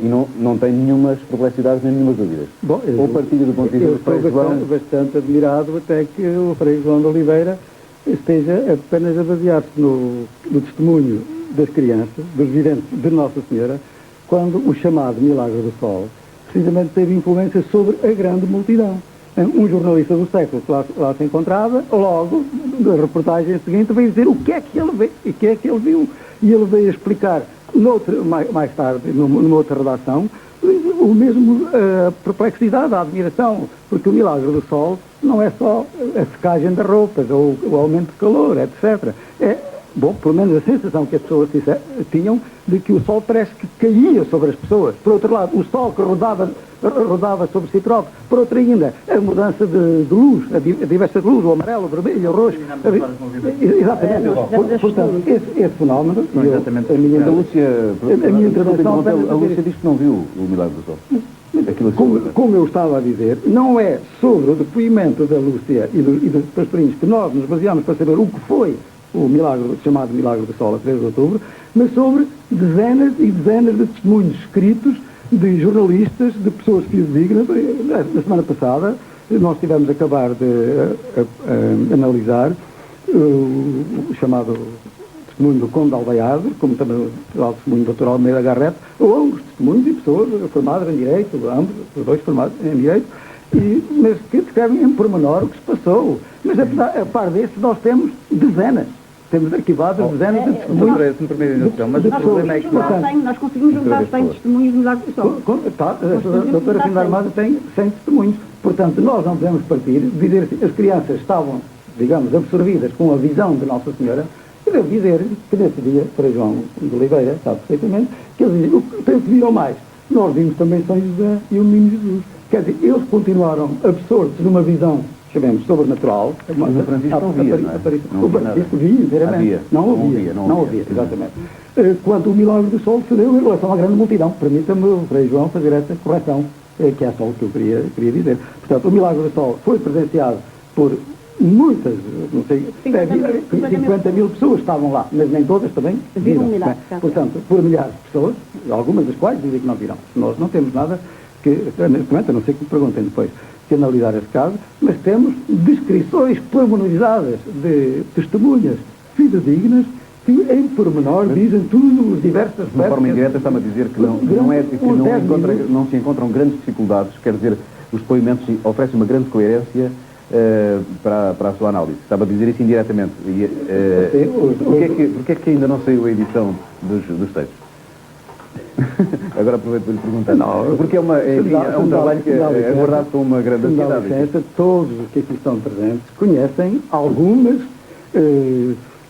e não tem nenhumas perplexidades nem nenhumas dúvidas. Bom, ou partilha do ponto de vista do Frei João... bastante admirado até que o Frei João de Oliveira esteja apenas a basear-se no testemunho das crianças, dos videntes de Nossa Senhora, quando o chamado Milagre do Sol precisamente teve influência sobre a grande multidão. Um jornalista do século que lá se encontrava, logo, na reportagem seguinte, veio dizer o que é que ele viu, e o que é que ele viu. E ele veio explicar, mais tarde, numa outra redação, o mesmo perplexidade, a admiração, porque o Milagre do Sol não é só a secagem das roupas, ou o aumento de calor, etc. Bom, pelo menos a sensação que as pessoas tinham de que o sol parece que caía sobre as pessoas. Por outro lado, o sol que rodava sobre si próprio. Por outro ainda, a mudança de luz, a diversa luz, o amarelo, o vermelho, o roxo. Exatamente. Portanto, esse fenómeno... Exatamente. A minha intervenção... A Lúcia diz que não viu o Milagre do Sol. Como eu estava a dizer, não é sobre o depoimento da Lúcia e dos pastorinhos que nós nos baseamos para saber o que foi o chamado Milagre do Sol a 13 de outubro, mas sobre dezenas e dezenas de testemunhos escritos de jornalistas, de pessoas fidedignas. Na semana passada nós tivemos a acabar de analisar o chamado testemunho do Conde Alvaiado, como também o testemunho do Dr. Almeida Garrett, longos testemunhos de pessoas formadas em Direito, ambos, os dois formados em Direito, mas que descrevem em pormenor o que se passou. Mas a par desse nós temos dezenas. Temos arquivadas dezenas de testemunhos. Mas o problema é que nós conseguimos juntar 100 testemunhos no Milagre do Sol. A doutora Fina Armada tem 100 testemunhos. Portanto, nós não podemos partir de dizer que as crianças estavam, digamos, absorvidas com a visão de Nossa Senhora. Eu devo dizer que nesse dia, Frei João de Oliveira, sabe perfeitamente, que eles diziam, o que viram mais? Nós vimos também São José e o Menino Jesus. Quer dizer, eles continuaram absortos numa visão, chamemos, sobrenatural. Mas o Francisco não via, não é? O Francisco via, inteiramente. Não ouvia, exatamente. Quanto o Milagre do Sol se deu em relação à grande multidão. Permita-me, o Frei João, fazer essa correção, que é só o que eu queria dizer. Portanto, o Milagre do Sol foi presenciado por muitas, não sei, 50 mil pessoas estavam lá, mas nem todas também viram. Né? Portanto, por milhares de pessoas, algumas das quais dizem que não viram. Nós não temos nada que, neste momento, a não ser que me perguntem depois, que analisar esse caso, mas temos descrições pormenorizadas de testemunhas fidedignas que, em pormenor, dizem tudo, os diversos aspectos. De forma indireta, está-me a dizer que não se encontram grandes dificuldades, quer dizer, os depoimentos oferecem uma grande coerência para a sua análise. Estava a dizer isso indiretamente. Porquê é que ainda não saiu a edição dos textos? Agora aproveito para lhe perguntar. Não, porque é um trabalho que é abordado com uma grande ansiedade. Todos os que aqui estão presentes conhecem algumas,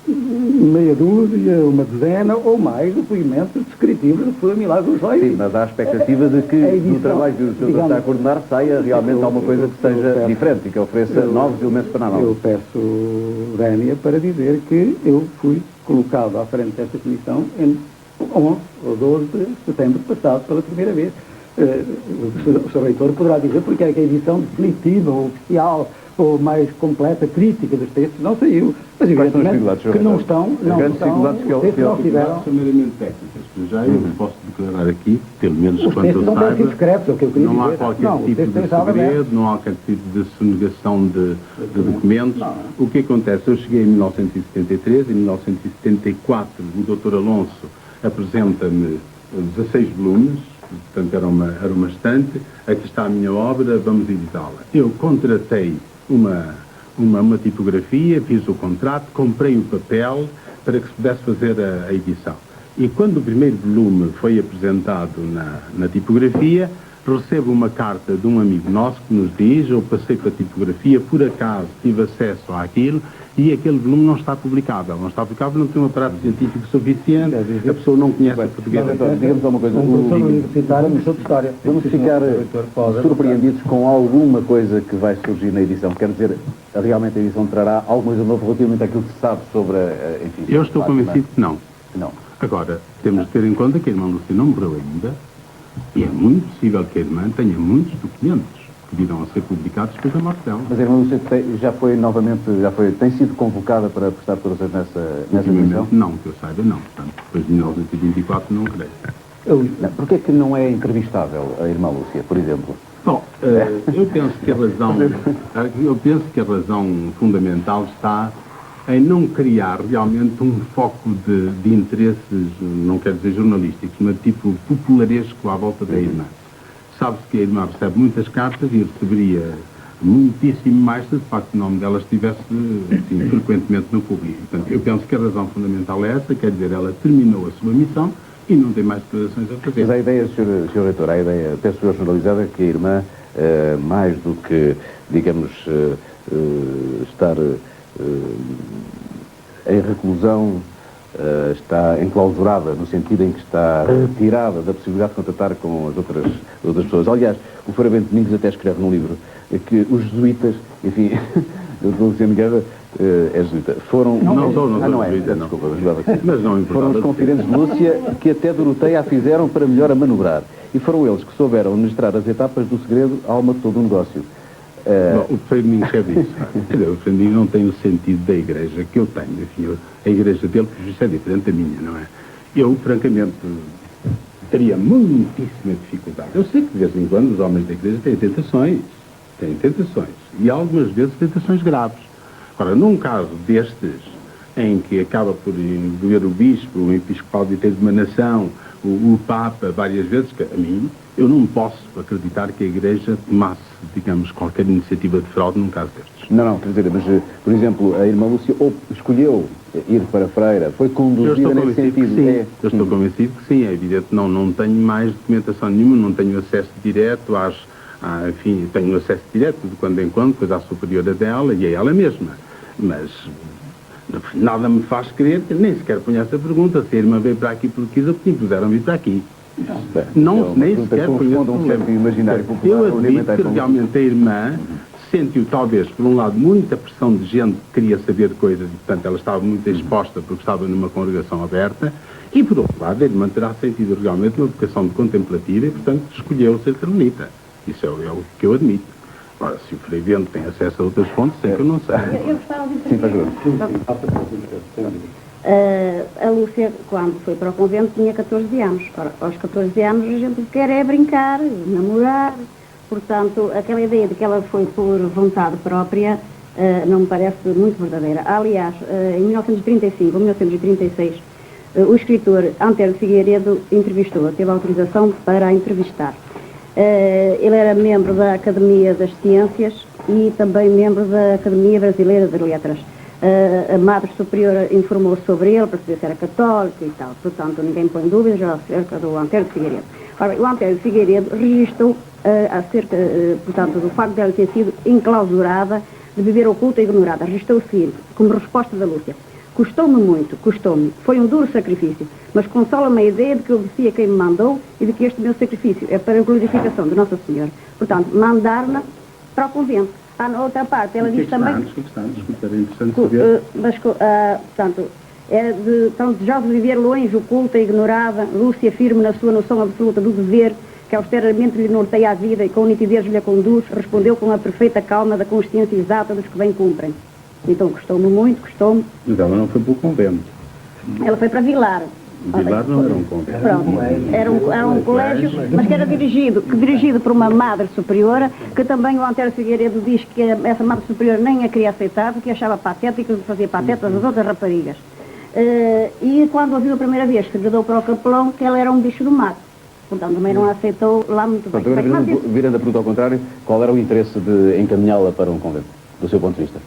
meia dúzia, uma dezena ou mais depoimentos descritivos do Sr. Milagre dos Reis. Sim, mas há a expectativa de que no trabalho que o Sr. está a coordenar saia realmente alguma coisa que seja diferente e que ofereça novos elementos para a análise. Eu peço Rénia para dizer que eu fui colocado à frente desta comissão em 11 ou 12 de setembro passado pela primeira vez. O Sr. Reitor poderá dizer porque é que a edição definitiva ou oficial ou mais completa crítica dos textos não saiu. Mas evidentemente que não estão, tiveram primeiramente técnicas. Já eu posso declarar aqui, pelo menos quanto eu saiba, não há qualquer tipo de segredo, não há qualquer tipo de sonegação de documentos. O que acontece? Eu cheguei em 1973, em 1974 o Dr. Alonso apresenta-me 16 volumes, portanto era uma estante, aqui está a minha obra, vamos editá-la. Eu contratei uma tipografia, fiz o contrato, comprei o papel para que se pudesse fazer a edição. E quando o primeiro volume foi apresentado na tipografia, recebo uma carta de um amigo nosso que nos diz: eu passei para a tipografia, por acaso tive acesso àquilo e aquele volume não está publicável. Não está publicável, não tem um aparato científico suficiente, a pessoa não conhece a português. Digamos uma coisa, vamos ficar surpreendidos com alguma coisa que vai surgir na edição. Quer dizer, realmente a edição trará alguma coisa nova relativamente àquilo que se sabe sobre enfim, eu estou convencido que não. Não. Agora, temos de ter em conta que a irmã Lúcia não morreu ainda e é muito possível que a irmã tenha muitos documentos que virão a ser publicados depois da morte dela. Mas a irmã Lúcia tem sido convocada para prestar declarações nessa comissão? Não, que eu saiba, não. Portanto, depois de 1924 não creio. Porquê é que não é entrevistável a irmã Lúcia, por exemplo? Bom, eu penso que a razão fundamental está em não criar realmente um foco de interesses, não quero dizer jornalísticos, mas tipo popularesco à volta da irmã. Sabe-se que a irmã recebe muitas cartas e receberia muitíssimo mais se de facto o nome dela estivesse assim, frequentemente no público. Portanto, eu penso que a razão fundamental é essa, quer dizer, ela terminou a sua missão e não tem mais declarações a fazer. Mas a ideia, Sr. Reitor, a ideia, penso eu, jornalizada, é que a irmã, mais do que, digamos, estar em reclusão, está enclausurada, no sentido em que está retirada da possibilidade de contatar com as outras pessoas. Aliás, o Frei Bento Domingos até escreve num livro que os jesuítas, enfim, o Dr. Luciano Guerra é jesuíta, foram... Foram os confidentes de Lúcia que até Doroteia a fizeram para melhor a manobrar. E foram eles que souberam administrar as etapas do segredo à alma de todo o negócio. O Frei Domingos é disso. O Frei Domingos não tem o sentido da igreja que eu tenho. Enfim, a igreja dele, isso é diferente da minha, não é? Eu, francamente, teria muitíssima dificuldade. Eu sei que de vez em quando os homens da igreja têm tentações. E algumas vezes tentações graves. Agora, num caso destes, em que acaba por envolver o bispo, o episcopal de uma nação, o Papa, várias vezes, que a mim, eu não posso acreditar que a Igreja tomasse, digamos, qualquer iniciativa de fraude num caso destes. Não, quer dizer, mas, por exemplo, a irmã Lúcia escolheu ir para a Freira, foi conduzida nesse sentido. Sim. Eu estou convencido que sim, é evidente. Não tenho mais documentação nenhuma, não tenho acesso direto enfim, tenho acesso direto de quando em quando, depois à superiora dela e a ela mesma. Mas nada me faz crer, nem sequer ponho essa pergunta, se a irmã veio para aqui porque quis ou porque impuseram vir para aqui. Nem sequer ponho essa pergunta. Eu admito que realmente a irmã sentiu, talvez, por um lado, muita pressão de gente que queria saber coisas, e, portanto, ela estava muito exposta porque estava numa congregação aberta, e, por outro lado, a irmã terá sentido realmente uma vocação de contemplativa e, portanto, escolheu ser carmelita. Isso é o que eu admito. Ora, se o Frei Bento tem acesso a outras fontes, sei que eu não sei. Eu gostava de Sim, faz favor. A Lúcia, quando foi para o convento, tinha 14 anos. Ora, aos 14 anos a gente quer é brincar, namorar. Portanto, aquela ideia de que ela foi por vontade própria não me parece muito verdadeira. Aliás, em 1935 ou 1936, o escritor Antero Figueiredo entrevistou-a, teve autorização para a entrevistar. Ele era membro da Academia das Ciências e também membro da Academia Brasileira de Letras. A Madre Superiora informou sobre ele para saber se era católico e tal. Portanto, ninguém põe dúvidas acerca do Antero Figueiredo. Ora, o Antero Figueiredo registrou acerca, portanto, do facto de ela ter sido enclausurada, de viver oculta e ignorada. Registrou o seguinte, como resposta da Lúcia: custou-me muito, custou-me. Foi um duro sacrifício, mas consola-me a ideia de que obedeci a quem me mandou e de que este meu sacrifício é para a glorificação de Nossa Senhora. Portanto, mandar-na para o convento. Na outra parte, ela diz também... Desculpa, era interessante saber. Portanto, era de tão desejosa de viver longe, oculta, ignorada, Lúcia firme na sua noção absoluta do dever, que austeramente lhe norteia a vida e com nitidez lhe a conduz, respondeu com a perfeita calma da consciência exata dos que bem cumprem. Então, custou-me muito, custou-me. Mas ela não foi para o convento. Ela foi para Vilar. Vilar não era um convento. Pronto, era um colégio, mas que era dirigido por uma Madre Superiora, que também o Antero Figueiredo diz que essa Madre Superiora nem a queria aceitar, porque achava patética, que fazia patetas às outras raparigas. E quando a viu a primeira vez, se gradou para o capelão, que ela era um bicho do mato. Portanto, também não a aceitou lá muito bem. Portanto, agora, virando a pergunta ao contrário, qual era o interesse de encaminhá-la para um convento, do seu ponto de vista?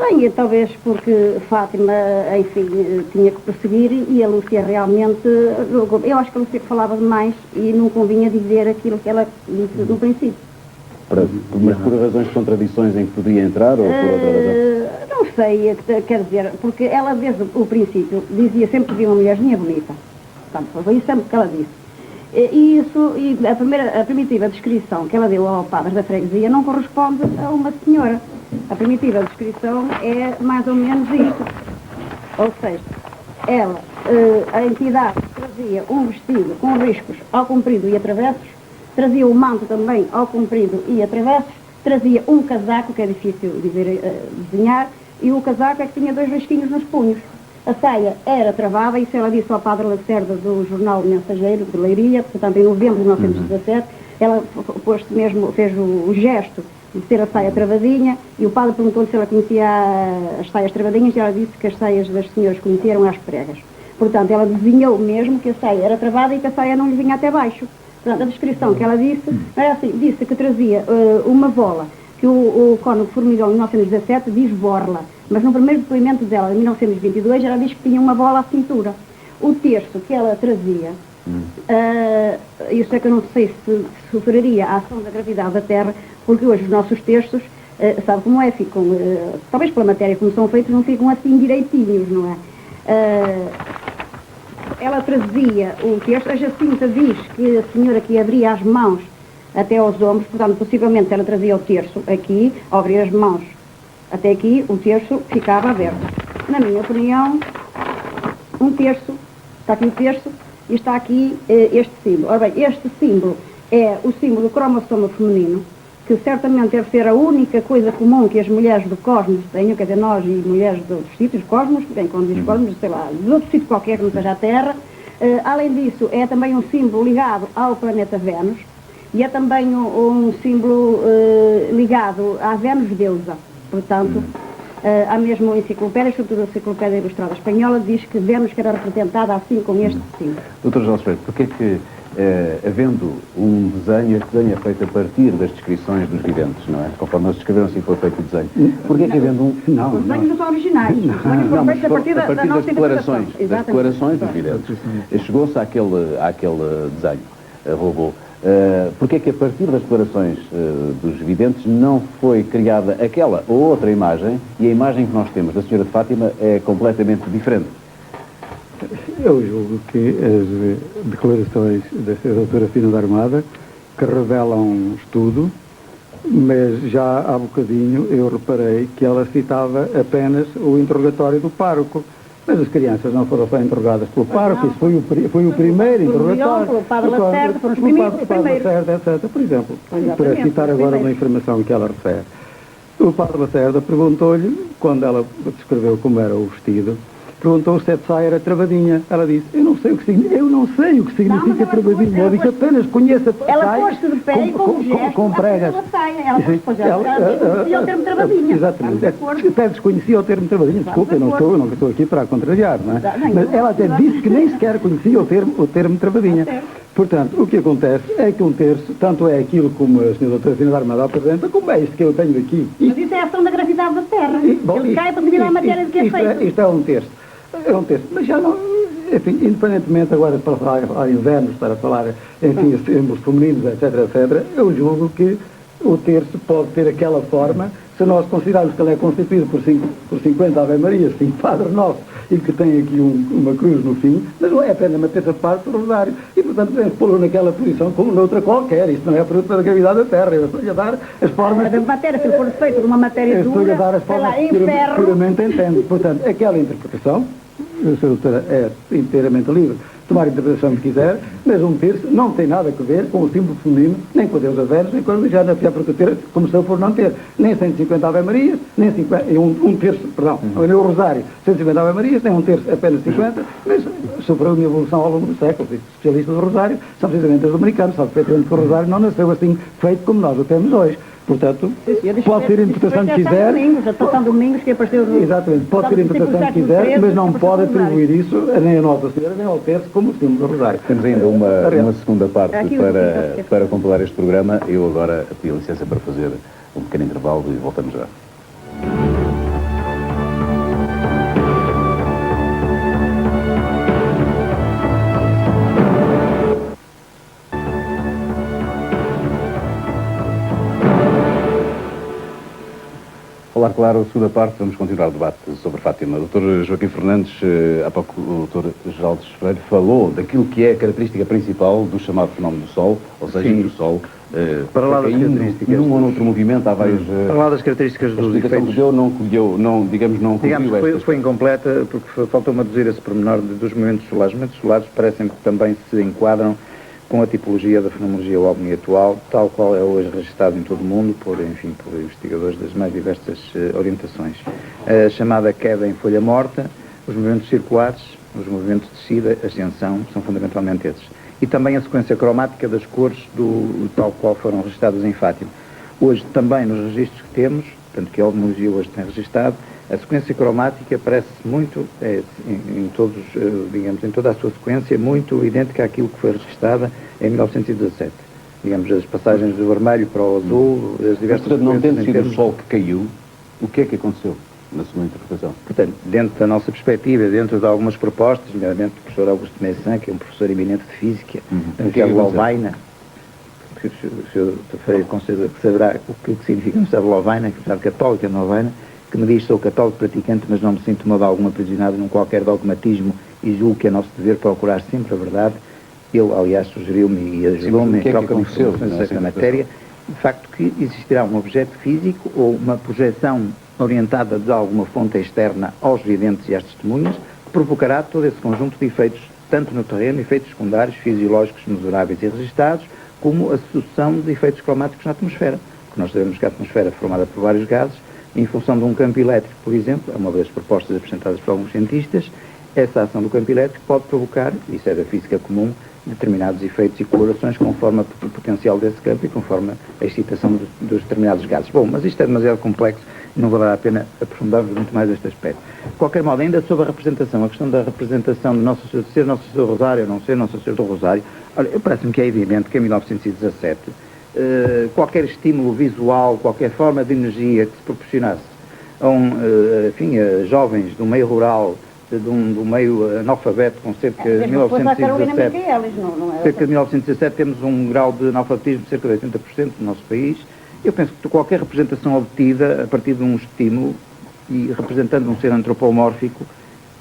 Bem, talvez porque Fátima, enfim, tinha que prosseguir e a Lúcia realmente... Eu acho que a Lúcia falava demais e não convinha dizer aquilo que ela disse no princípio. Mas por razões de contradições em que podia entrar ou por outra razão? Não sei, quer dizer, porque ela desde o princípio dizia sempre que via uma mulherzinha bonita. Portanto, foi isso sempre que ela disse. E a primitiva descrição que ela deu ao padre da freguesia não corresponde a uma senhora. A primitiva descrição é mais ou menos isto. Ou seja, ela, a entidade trazia um vestido com riscos ao comprido e a travessos, trazia o manto também ao comprido e a travessos, trazia um casaco, que é difícil desenhar, e o casaco é que tinha 2 risquinhos nos punhos. A saia era travada, isso ela disse ao padre Lacerda do jornal Mensageiro de Leiria, portanto em novembro de 1917, ela fez o gesto de ter a saia travadinha, e o padre perguntou-lhe se ela conhecia as saias travadinhas, e ela disse que as saias das senhoras conheciam às pregas. Portanto, ela desenhou mesmo que a saia era travada e que a saia não lhe vinha até baixo. Portanto, a descrição que ela disse, era assim, disse que trazia uma vola, que o Cônego Formigão, em 1917, diz borla, mas no primeiro depoimento dela, em 1922, ela diz que tinha uma bola à cintura. O terço que ela trazia, isso é que eu não sei se sofreria a ação da gravidade da Terra, porque hoje os nossos terços, sabe como é, ficam, talvez pela matéria como são feitos, não ficam assim direitinhos, não é? Ela trazia o terço, a Jacinta diz que a senhora que abria as mãos até aos ombros, portanto, possivelmente ela trazia o terço aqui, ao abrir as mãos até aqui, o terço ficava aberto. Na minha opinião, um terço, está aqui o terço, e está aqui este símbolo. Ora bem, este símbolo é o símbolo do cromossoma feminino, que certamente deve ser a única coisa comum que as mulheres do cosmos tenham, quer dizer, nós e mulheres de outros sítios, cosmos, bem, quando diz cosmos, sei lá, de outro sítio qualquer que não seja a Terra. Além disso, é também um símbolo ligado ao planeta Vênus, e é também um símbolo ligado à Vênus deusa. Portanto, há mesmo enciclopédia, sobretudo a Enciclopédia Ilustrada Espanhola, diz que Vênus era representada assim com este símbolo. Dr. José Freire, porque é que, havendo um desenho, este desenho é feito a partir das descrições dos videntes, não é? Conforme eles descreveram, assim foi feito o desenho. Porque é que havendo um... Os desenhos não são originais. Os desenhos foram feitos a partir da nossa declarações, das declarações dos videntes. Chegou-se àquele desenho, robô. Porque é que a partir das declarações dos videntes não foi criada aquela ou outra imagem, e a imagem que nós temos da Senhora de Fátima é completamente diferente? Eu julgo que as declarações da doutora Fina da Armada, que revelam estudo, mas já há bocadinho eu reparei que ela citava apenas o interrogatório do pároco. Mas as crianças não foram só interrogadas pelo pároco, isso foi o primeiro interrogatório. Pelo Padre Lacerda, foram os primeiros. Padre Lacerda, etc. Por exemplo, para citar agora uma informação que ela refere. O Padre Lacerda perguntou-lhe, quando ela descreveu como era o vestido, perguntou se a saia era travadinha. Ela disse, eu não sei o que significa travadinha. Ela disse, apenas conheço a saia. Ela pôs-se de pé e com pregas. Ela desconhecia o termo travadinha. Exatamente. Até desconhecia o termo travadinha. Desculpa, eu não estou aqui para a contrariar, não é? Mas ela até disse que nem sequer conhecia o termo travadinha. Portanto, o que acontece é que um terço, tanto é aquilo como a senhora doutora Sina da Armada apresenta, como é isto que eu tenho aqui. Mas isso é a ação da gravidade da Terra. Ele cai para devido à matéria de que é feito. Isto é um terço. É um terço. Mas já não, enfim, independentemente agora para falar ao inverno, para falar, enfim, em termos femininos, etc., eu julgo que o terço pode ter aquela forma, se nós considerarmos que ele é constituído por 50 Ave Marias, 5 Padre Nosso, e que tem aqui uma cruz no fim, mas não é apenas uma terça parte do rosário. E, portanto, podemos pô-lo naquela posição como noutra qualquer. Isto não é produto da gravidade da Terra. Eu estou-lhe a dar as formas... A matéria, se for feito de uma matéria dura, estou-lhe a dar as formas que puramente entendo. Portanto, aquela interpretação, a senhora doutora é inteiramente livre de tomar a interpretação que quiser, mas um terço não tem nada a ver com o símbolo feminino, nem com a deusa Vênus, nem com a Luciana, porque o terço começou por não ter nem 150 Ave Marias, nem 50, um terço, perdão, nem o rosário, 150 Ave Marias, nem um terço, apenas 50, mas sofreu uma evolução ao longo dos séculos. Os especialistas do rosário são precisamente os dominicanos, sabem perfeitamente que o rosário não nasceu assim feito como nós o temos hoje. Portanto, pode ter a interpretação que quiser. São Domingos que apareceu no... Exatamente, pode ter a interpretação que quiser, mas não pode atribuir isso nem a Nossa Senhora, nem ao terço, como o símbolo do rosário. Temos ainda uma segunda parte para completar este programa. Eu agora pedi licença para fazer um pequeno intervalo e voltamos já. Falar claro, segunda parte, vamos continuar o debate sobre Fátima. O Dr. Joaquim Fernandes, há pouco o Dr. Geraldo Freire falou daquilo que é a característica principal do chamado fenómeno do Sol, ou seja, do Sol. Para lá das características... Num ou noutro movimento há vários... Para lá das características dos efeitos... Digamos que foi incompleta, porque faltou-me a dizer esse pormenor dos movimentos solares. Os movimentos solares parecem que também se enquadram com a tipologia da fenomenologia OVNI atual, tal qual é hoje registado em todo o mundo por investigadores das mais diversas orientações. A chamada queda em folha morta, os movimentos circulares, os movimentos de descida, ascensão, são fundamentalmente esses. E também a sequência cromática das cores tal qual foram registradas em Fátima. Hoje também nos registros que temos, portanto que a OVNI hoje tem registado, a sequência cromática parece-se muito, em toda a sua sequência, muito idêntica àquilo que foi registada em 1917. Digamos, as passagens do vermelho para o azul, as diversas... Portanto, não tendo sido o Sol que caiu, o que é que aconteceu na segunda interpretação? Portanto, dentro da nossa perspectiva, dentro de algumas propostas, nomeadamente do professor Augusto Messan, que é um professor eminente de física, que é Lovaina, que o Sr. Freire saberá o que significa a Universidade de Lovaina, que é a Universidade Católica de Lovaina, que me diz: sou católico praticante, mas não me sinto de modo algum aprisionado num qualquer dogmatismo e julgo que é nosso dever procurar sempre a verdade. Ele, aliás, sugeriu-me e ajudou-me em troca de informações nesta matéria, de facto que existirá um objeto físico ou uma projeção orientada de alguma fonte externa aos videntes e às testemunhas, que provocará todo esse conjunto de efeitos, tanto no terreno, efeitos secundários, fisiológicos mesuráveis e registados, como a sucessão de efeitos cromáticos na atmosfera. Porque nós sabemos que a atmosfera é formada por vários gases. Em função de um campo elétrico, por exemplo, é uma das propostas apresentadas por alguns cientistas, essa ação do campo elétrico pode provocar, isso é da física comum, determinados efeitos e colorações conforme o potencial desse campo e conforme a excitação dos determinados gases. Bom, mas isto é demasiado complexo e não valerá a pena aprofundarmos muito mais este aspecto. De qualquer modo, ainda sobre a representação, a questão da representação de Nossa Senhora, de ser Nossa Senhora do Rosário ou não ser Nossa Senhora do Rosário, olha, parece-me que é evidente que em 1917 qualquer estímulo visual, qualquer forma de energia que se proporcionasse a jovens do meio rural, do meio analfabeto, com cerca de 1917, cerca de 1917 temos um grau de analfabetismo de cerca de 80% no nosso país. Eu penso que qualquer representação obtida a partir de um estímulo e representando um ser antropomórfico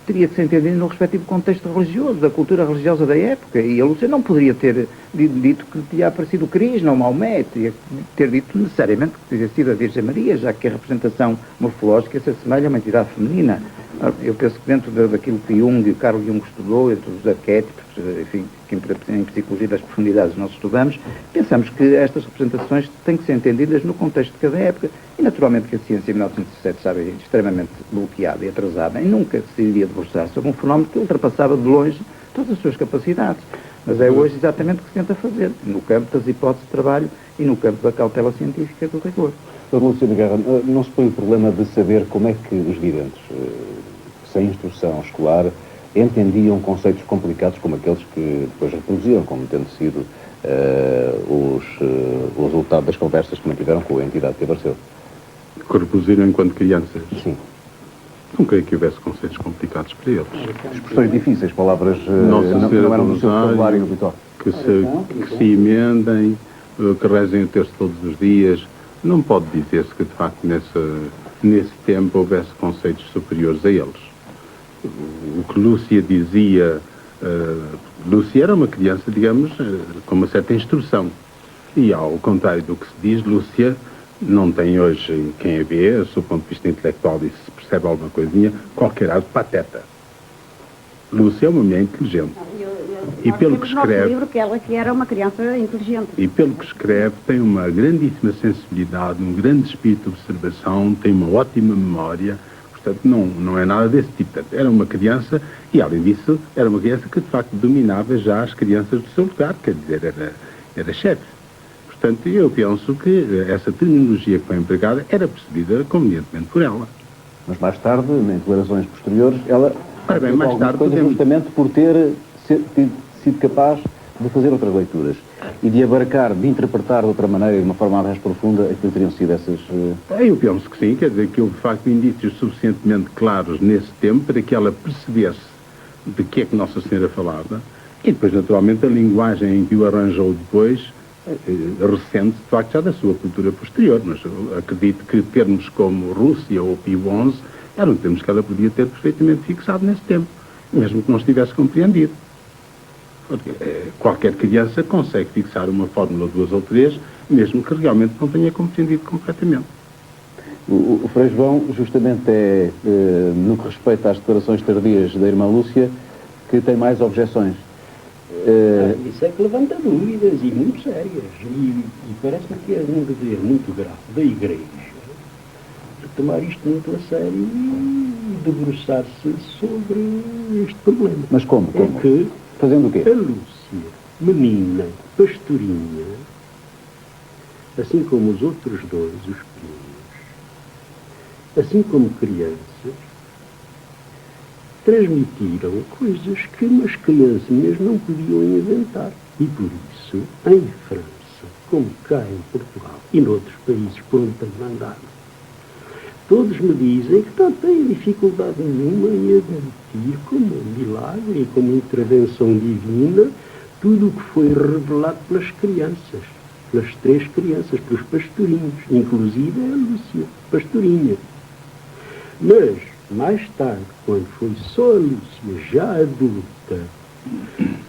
teria de ser entendido no respectivo contexto religioso, da cultura religiosa da época, e a Lúcia não poderia ter dito que tinha aparecido o Krishna ou Maomé, tinha que ter dito necessariamente que teria sido a Virgem Maria, já que a representação morfológica se assemelha a uma entidade feminina. Eu penso que dentro daquilo que Jung, Carl Jung estudou, entre os arquétipos, enfim, que em psicologia das profundidades nós estudamos, pensamos que estas representações têm que ser entendidas no contexto de cada época e naturalmente que a ciência em 1917 estava extremamente bloqueada e atrasada e nunca se iria debruçar sobre um fenómeno que ultrapassava de longe todas as suas capacidades. Mas é hoje exatamente o que se tenta fazer, no campo das hipóteses de trabalho e no campo da cautela científica e do rigor. Luciano Guerra, não se põe o problema de saber como é que os videntes, sem instrução escolar, entendiam conceitos complicados como aqueles que depois reproduziram, como tendo sido o resultado das conversas que mantiveram com a entidade que apareceu? Que reproduziram enquanto crianças? Sim. Não creio que houvesse conceitos complicados para eles. Expressões difíceis, palavras não eram do seu vocabulário habitual. Que se emendem, que rezem o texto todos os dias. Não pode dizer-se que, de facto, nesse tempo houvesse conceitos superiores a eles. O que Lúcia dizia... Lúcia era uma criança, digamos, com uma certa instrução. E, ao contrário do que se diz, Lúcia não tem hoje, quem a vê, do ponto de vista intelectual, e se percebe alguma coisinha, qualquer ar de pateta. Lúcia é uma mulher inteligente. E pelo que escreve... livro que ela que era uma criança inteligente. E pelo que escreve, tem uma grandíssima sensibilidade, um grande espírito de observação, tem uma ótima memória, portanto não é nada desse tipo. Portanto, era uma criança, e além disso, era uma criança que de facto dominava já as crianças do seu lugar, quer dizer, era chefe. Portanto, eu penso que essa terminologia que foi empregada era percebida convenientemente por ela. Mas mais tarde, em declarações posteriores, ela... mais tarde podemos... justamente por ter sido capaz de fazer outras leituras e de abarcar, de interpretar de outra maneira, de uma forma mais profunda, aquilo que teriam sido essas... Eu penso que sim, quer dizer que houve de facto indícios suficientemente claros nesse tempo para que ela percebesse de que é que Nossa Senhora falava e depois, naturalmente, a linguagem em que o arranjou depois recente, de facto, já da sua cultura posterior, mas eu acredito que termos como Rússia ou Pio XI eram termos que ela podia ter perfeitamente fixado nesse tempo, mesmo que não estivesse compreendido. Porque qualquer criança consegue fixar uma fórmula, duas ou três, mesmo que realmente não tenha compreendido completamente. O Frei João, justamente no que respeita às declarações tardias da irmã Lúcia, que tem mais objeções. Isso é que levanta dúvidas e muito sérias. E parece-me que é um dever muito grave da Igreja de tomar isto muito a sério e debruçar-se sobre este problema. Mas como? É que fazendo o quê? A Lúcia, menina, pastorinha, assim como os outros dois, os primos, assim como crianças, transmitiram coisas que umas criancinhas não podiam inventar. E por isso, em França, como cá em Portugal e noutros países por onde tenho andado, todos me dizem que não têm dificuldade nenhuma em admitir como um milagre e como intervenção divina tudo o que foi revelado pelas crianças, pelas três crianças, pelos pastorinhos, inclusive a Lúcia, pastorinha. Mas, mais tarde, quando foi só a Lúcia, já adulta,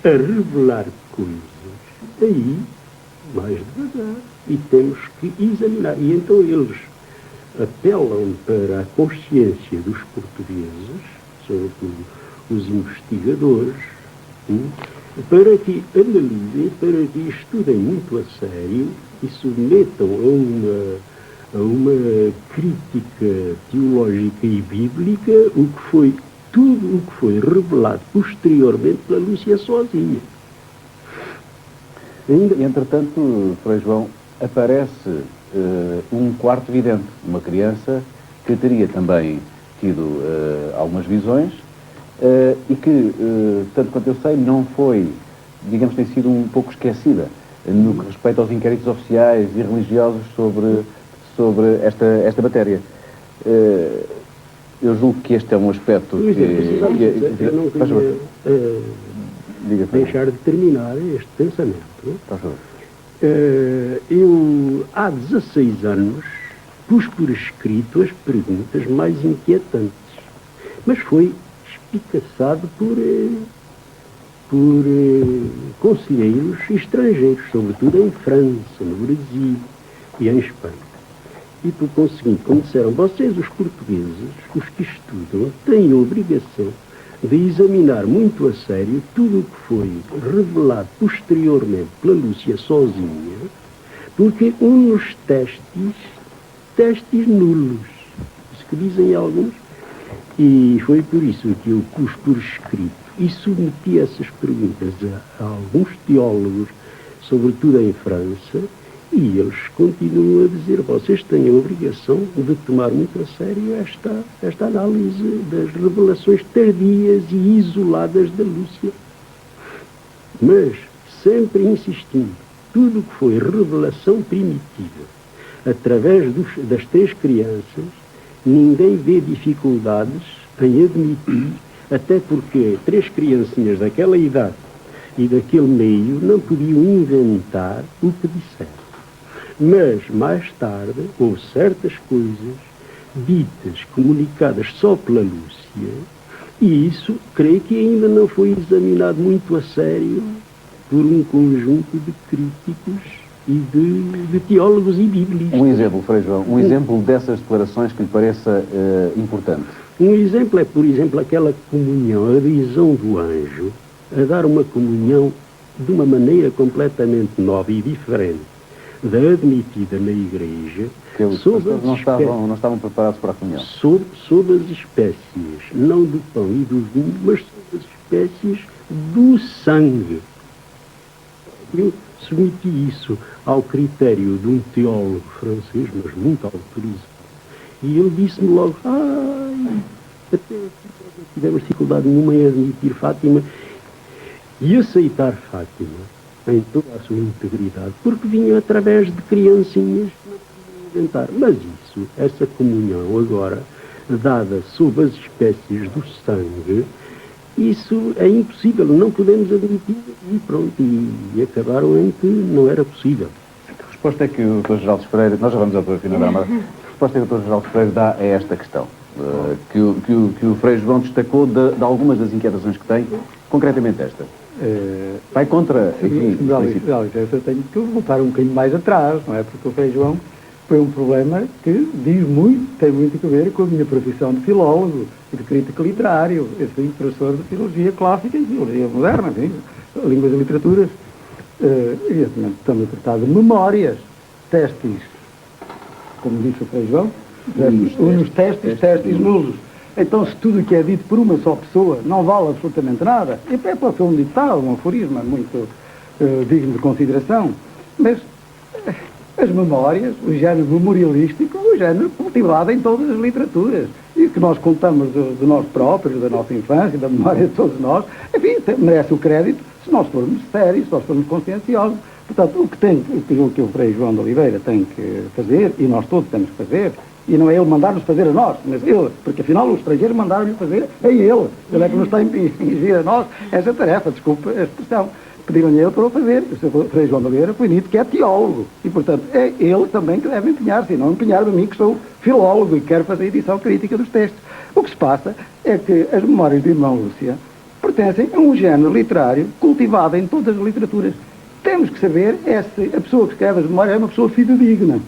a revelar coisas, aí, mais devagar, e temos que examinar. E então eles apelam para a consciência dos portugueses, sobretudo os investigadores, para que analisem, para que estudem muito a sério e submetam a uma crítica teológica e bíblica tudo o que foi revelado posteriormente pela Lúcia sozinha. Entretanto, Frei João, aparece um quarto vidente, uma criança que teria também tido algumas visões e que, tanto quanto eu sei, não foi, digamos, tem sido um pouco esquecida no que respeita aos inquéritos oficiais e religiosos sobre esta matéria. Eu julgo que este é um aspecto eu não queria deixar de terminar este pensamento. Eu, há 16 anos, pus por escrito as perguntas mais inquietantes, mas foi espicaçado por por conselheiros estrangeiros, sobretudo em França, no Brasil e em Espanha. E por conseguinte, como disseram, vocês, os portugueses, os que estudam, têm a obrigação de examinar muito a sério tudo o que foi revelado posteriormente pela Lúcia sozinha, porque uns testes nulos, isso que dizem alguns, e foi por isso que eu pus por escrito e submeti essas perguntas a alguns teólogos, sobretudo em França, e eles continuam a dizer, vocês têm a obrigação de tomar muito a sério esta análise das revelações tardias e isoladas da Lúcia. Mas, sempre insistindo, tudo o que foi revelação primitiva, através das 3 crianças, ninguém vê dificuldades em admitir, até porque 3 criancinhas daquela idade e daquele meio não podiam inventar o que disseram. Mas, mais tarde, houve certas coisas ditas, comunicadas só pela Lúcia, e isso, creio que ainda não foi examinado muito a sério por um conjunto de críticos e de teólogos e biblistas. Um exemplo, Frei João, um exemplo dessas declarações que lhe pareça importante. Um exemplo é, por exemplo, aquela comunhão, a visão do anjo, a dar uma comunhão de uma maneira completamente nova e diferente da admitida na Igreja, que os pastores não estavam preparados para a comunhão. Sob as espécies, não do pão e do vinho, mas sob as espécies do sangue. Eu submeti isso ao critério de um teólogo francês, mas muito autorizado. E ele disse-me logo, até tivemos dificuldade nenhuma em admitir Fátima e aceitar Fátima em toda a sua integridade, porque vinha através de criancinhas que não podiam inventar. Mas isso, essa comunhão agora, dada sob as espécies do sangue, isso é impossível, não podemos admitir, e pronto, e acabaram em que não era possível. A resposta é que o Dr. Geraldo Pereira, nós já vamos ao Dr. Final da Armada, a resposta é que o Dr. Geraldo Pereira dá a esta questão, que o Frei João destacou de algumas das inquietações que tem, concretamente esta. Vai contra, enfim, eu tenho que voltar um bocadinho mais atrás, não é? Porque o Frei João foi um problema que tem muito a ver com a minha profissão de filólogo e de crítico literário. Eu fui professor de filologia clássica e filologia moderna, enfim, línguas e literaturas. Evidentemente, estamos a tratar de memórias, testes, como disse o Frei João, uns testes nulos. Então, se tudo o que é dito por uma só pessoa não vale absolutamente nada, e até pode ser um ditado, um aforismo muito digno de consideração, mas as memórias, o género memorialístico, o género cultivado em todas as literaturas, e que nós contamos de nós próprios, da nossa infância, da memória de todos nós, enfim, merece o crédito se nós formos sérios, se nós formos conscienciosos. Portanto, o que o Frei João de Oliveira tem que fazer, e nós todos temos que fazer, e não é ele mandar-nos fazer a nós, mas ele, porque afinal o estrangeiro mandaram-lhe fazer a ele. Ele é que nos está a impingir a nós essa tarefa, desculpe a expressão. Pediram-lhe a ele para o fazer. O Sr. Frei João de Oliveira foi dito que é teólogo. E, portanto, é ele também que deve empenhar-se, e não empenhar-me a mim, que sou filólogo e quero fazer a edição crítica dos textos. O que se passa é que as memórias do irmão Lúcia pertencem a um género literário cultivado em todas as literaturas. Temos que saber se a pessoa que escreve as memórias é uma pessoa fidedigna.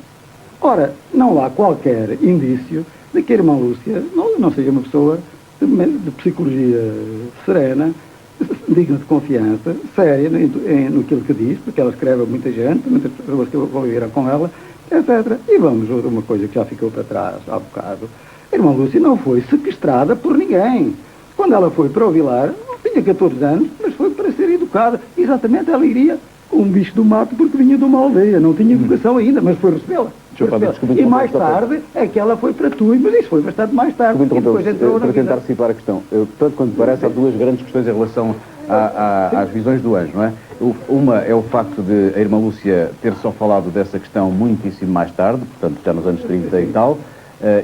Ora, não há qualquer indício de que a irmã Lúcia não seja uma pessoa de psicologia serena, digna de confiança, séria no que diz, porque ela escreve a muita gente, muitas pessoas que viveram com ela, etc. E vamos a uma coisa que já ficou para trás há bocado. A irmã Lúcia não foi sequestrada por ninguém. Quando ela foi para o Vilar, tinha 14 anos, mas foi para ser educada. Exatamente, ela iria um bicho do mato porque vinha de uma aldeia, não tinha educação ainda, mas foi recebê-la. E mais tarde é que ela foi para Tui, mas isso foi bastante mais tarde. E depois entrou para tentar situar a questão. Tanto quanto parece, há duas grandes questões em relação às visões do anjo, não é? Uma é o facto de a irmã Lúcia ter só falado dessa questão muitíssimo mais tarde, portanto já nos anos 30 e tal,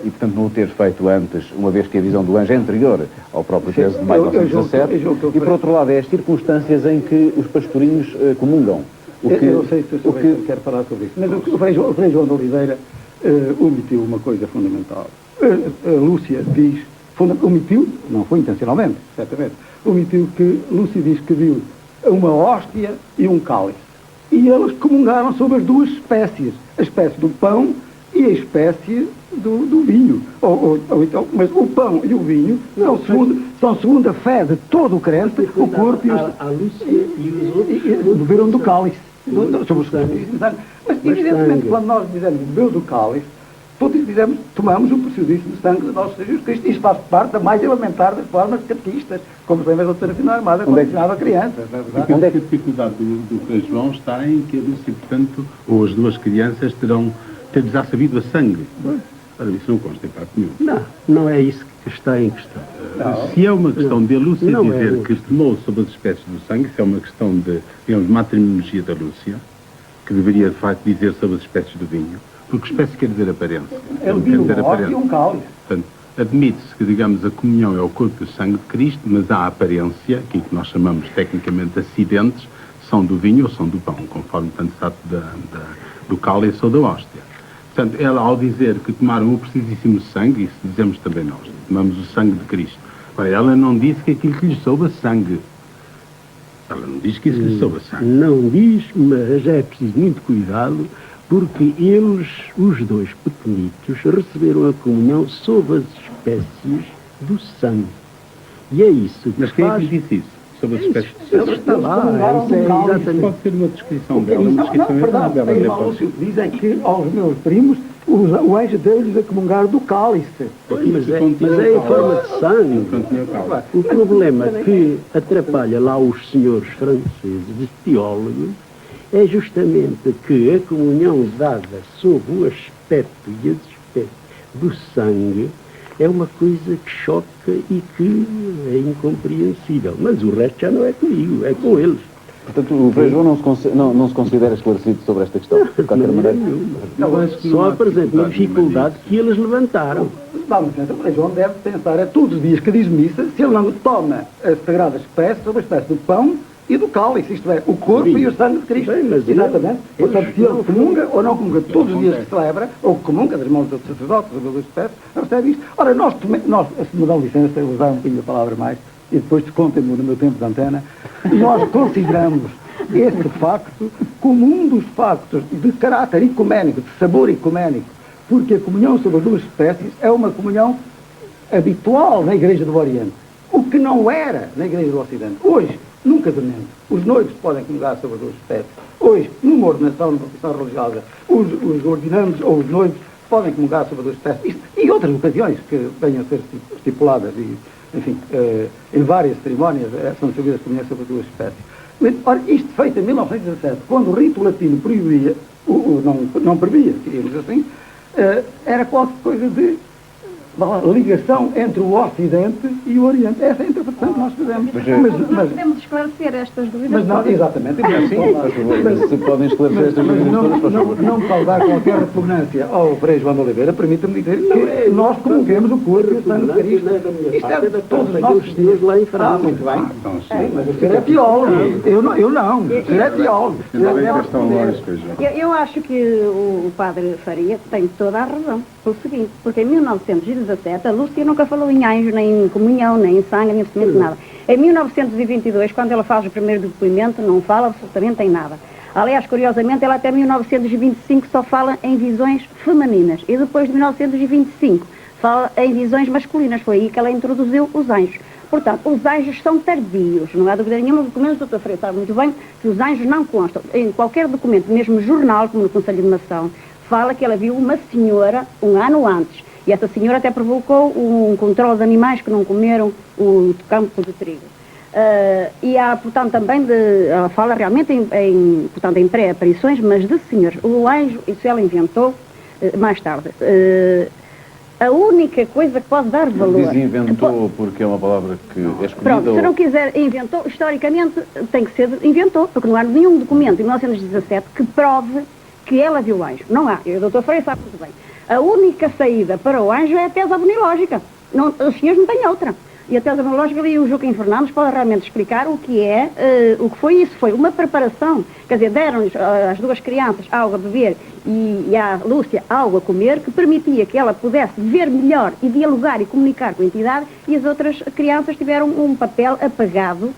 e portanto não o ter feito antes, uma vez que a visão do anjo é anterior ao próprio 13 de maio de 1917, e por outro lado é as circunstâncias em que os pastorinhos comungam. Eu sei que quero falar sobre isso, mas o Frei João de Oliveira omitiu uma coisa fundamental. A Lúcia diz omitiu, não foi intencionalmente, certamente, omitiu que Lúcia diz que viu uma hóstia e um cálice. E eles comungaram sobre as duas espécies, a espécie do pão e a espécie do vinho. Então, mas o pão e o vinho são segundo a fé de todo o crente, o corpo e os beberam do cálice. Mas evidentemente, quando nós dizemos bebeu do cálice, todos dizemos, tomamos o preciosíssimo sangue do nosso Senhor Jesus Cristo. Isto faz parte da mais elementar das formas catequistas, como se lembra da doutora Nacional Armada, quando ensinava crianças. Onde é que a dificuldade do Frei João está em que a Lúcia, portanto, ou as duas crianças terão já sabido a sangue? Ora, isso não consta em parte nenhum. Não é isso que está em questão. Se é uma questão de a Lúcia dizer que tomou sobre as espécies do sangue, se é uma questão de, digamos, matrimonologia da Lúcia, que deveria, de facto, dizer sobre as espécies do vinho, porque espécie quer dizer aparência. Ele viu um hóstia e um cálice. Portanto, admite-se que, digamos, a comunhão é o corpo e o sangue de Cristo, mas a aparência, aquilo que nós chamamos tecnicamente acidentes, são do vinho ou são do pão, conforme tanto se trata do cálice ou da hóstia. Portanto, ela, ao dizer que tomaram o preciosíssimo sangue, isso dizemos também nós, tomamos o sangue de Cristo. Ora, ela não disse que aquilo que lhe soube a sangue. Ela não diz que isso lhe soube a sangue. Não diz, mas é preciso muito cuidado, porque eles, os dois pequenitos, receberam a comunhão sob as espécies do sangue. E é isso que Mas quem é que lhe disse isso? Sobre as espécies do sangue? Está lá, isso é exatamente... Pode ser uma descrição dela, uma descrição verdade. Dizem que aos meus primos o anjo deu-lhes a comungar do cálice. Mas é em forma de sangue. O problema que atrapalha lá os senhores franceses, os teólogos, é justamente que a comunhão dada sob o aspecto e as espécies do sangue é uma coisa que choca e que é incompreensível. Mas o resto já não é comigo, é com eles. Portanto, o Frei João não se considera esclarecido sobre esta questão, de qualquer maneira? Só apresenta a dificuldade que eles levantaram. Vamos, o Frei João deve pensar, todos os dias que diz missa, se ele não toma as sagradas espécies sobre a espécie do pão e do cálice, isto é, o corpo e o sangue de Cristo. Exatamente. Portanto, se ele comunga ou não comunga todos os dias que celebra, ou comunga das mãos dos sacerdotes, ou das espécies, recebe isto. Ora, nós, se me dão licença, eu usar um bocadinho a palavra mais, e depois contem-me no meu tempo de antena, nós consideramos este facto como um dos factos de caráter ecuménico, de sabor ecuménico, porque a comunhão sobre as duas espécies é uma comunhão habitual na Igreja do Oriente, o que não era na Igreja do Ocidente. Hoje, num casamento, os noivos podem comungar sobre as duas espécies. Hoje, numa ordenação, numa profissão religiosa, os ordinandos ou os noivos podem comungar sobre as duas espécies. E outras ocasiões que venham a ser estipuladas, e, enfim, em várias cerimónias são sabidas comunhões sobre as duas espécies. Ora, isto feito em 1917, quando o rito latino proibia, não previa, diríamos assim, era qualquer coisa de ligação entre o Ocidente e o Oriente. Essa é a interpretação que nós fazemos. Mas podemos esclarecer estas dúvidas? Mas não, exatamente. Se podem esclarecer estas dúvidas, não causar qualquer repugnância ao Frei João de Oliveira, permita-me dizer que nós comunguemos o corpo e o sangue de Cristo. Isto é de todos os nossos dias lá em França. Muito bem. Mas o senhor é teólogo. Eu não. O senhor é teólogo. Eu acho que o padre Faria tem toda a razão. Pelo seguinte, porque em 1917 a Lúcia nunca falou em anjo, nem em comunhão, nem em sangue, nem absolutamente nada. Em 1922, quando ela faz o primeiro depoimento, não fala absolutamente em nada. Aliás, curiosamente, ela até 1925 só fala em visões femininas. E depois de 1925 fala em visões masculinas. Foi aí que ela introduziu os anjos. Portanto, os anjos são tardios. Não há dúvida nenhuma. Os documentos do Dr. Freire sabe muito bem que os anjos não constam. Em qualquer documento, mesmo jornal, como no Conselho de Nação, fala que ela viu uma senhora um ano antes. E essa senhora até provocou um controle de animais que não comeram o campo de trigo. E há, portanto, também ela fala realmente em pré-aparições, mas de senhores. O anjo, isso ela inventou mais tarde. A única coisa que pode dar valor... Diz inventou porque é uma palavra que é escolhida... Pronto, se não quiser inventou, historicamente tem que ser inventou, porque não há nenhum documento em 1917 que prove que ela viu o anjo. Não há. E o Dr. Freire sabe muito bem. A única saída para o anjo é a tese abonilógica. Os senhores não têm outra. E a tese etnológica ali o Joaquim Fernandes pode realmente explicar o que foi isso. Foi uma preparação, quer dizer, deram-lhes às duas crianças algo a beber e à Lúcia algo a comer, que permitia que ela pudesse ver melhor e dialogar e comunicar com a entidade, e as outras crianças tiveram um papel apagado